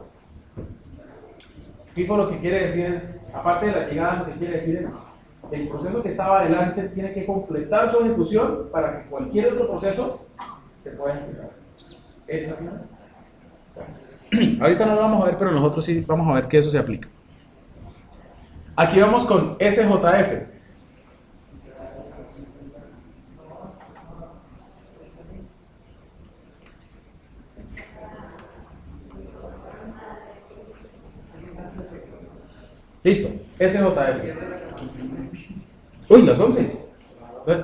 FIFO lo que quiere decir es, aparte de la llegada, lo que quiere decir es el proceso que estaba adelante tiene que completar su ejecución para que cualquier otro proceso se pueda ejecutar. ¿Está claro? Ahorita no lo vamos a ver, pero nosotros sí vamos a ver que eso se aplica. Aquí vamos con SJF. Listo, SJF. Uy, las 11.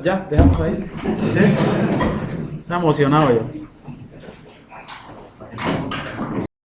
Ya, dejamos ahí. ¿Sí? Está emocionado yo.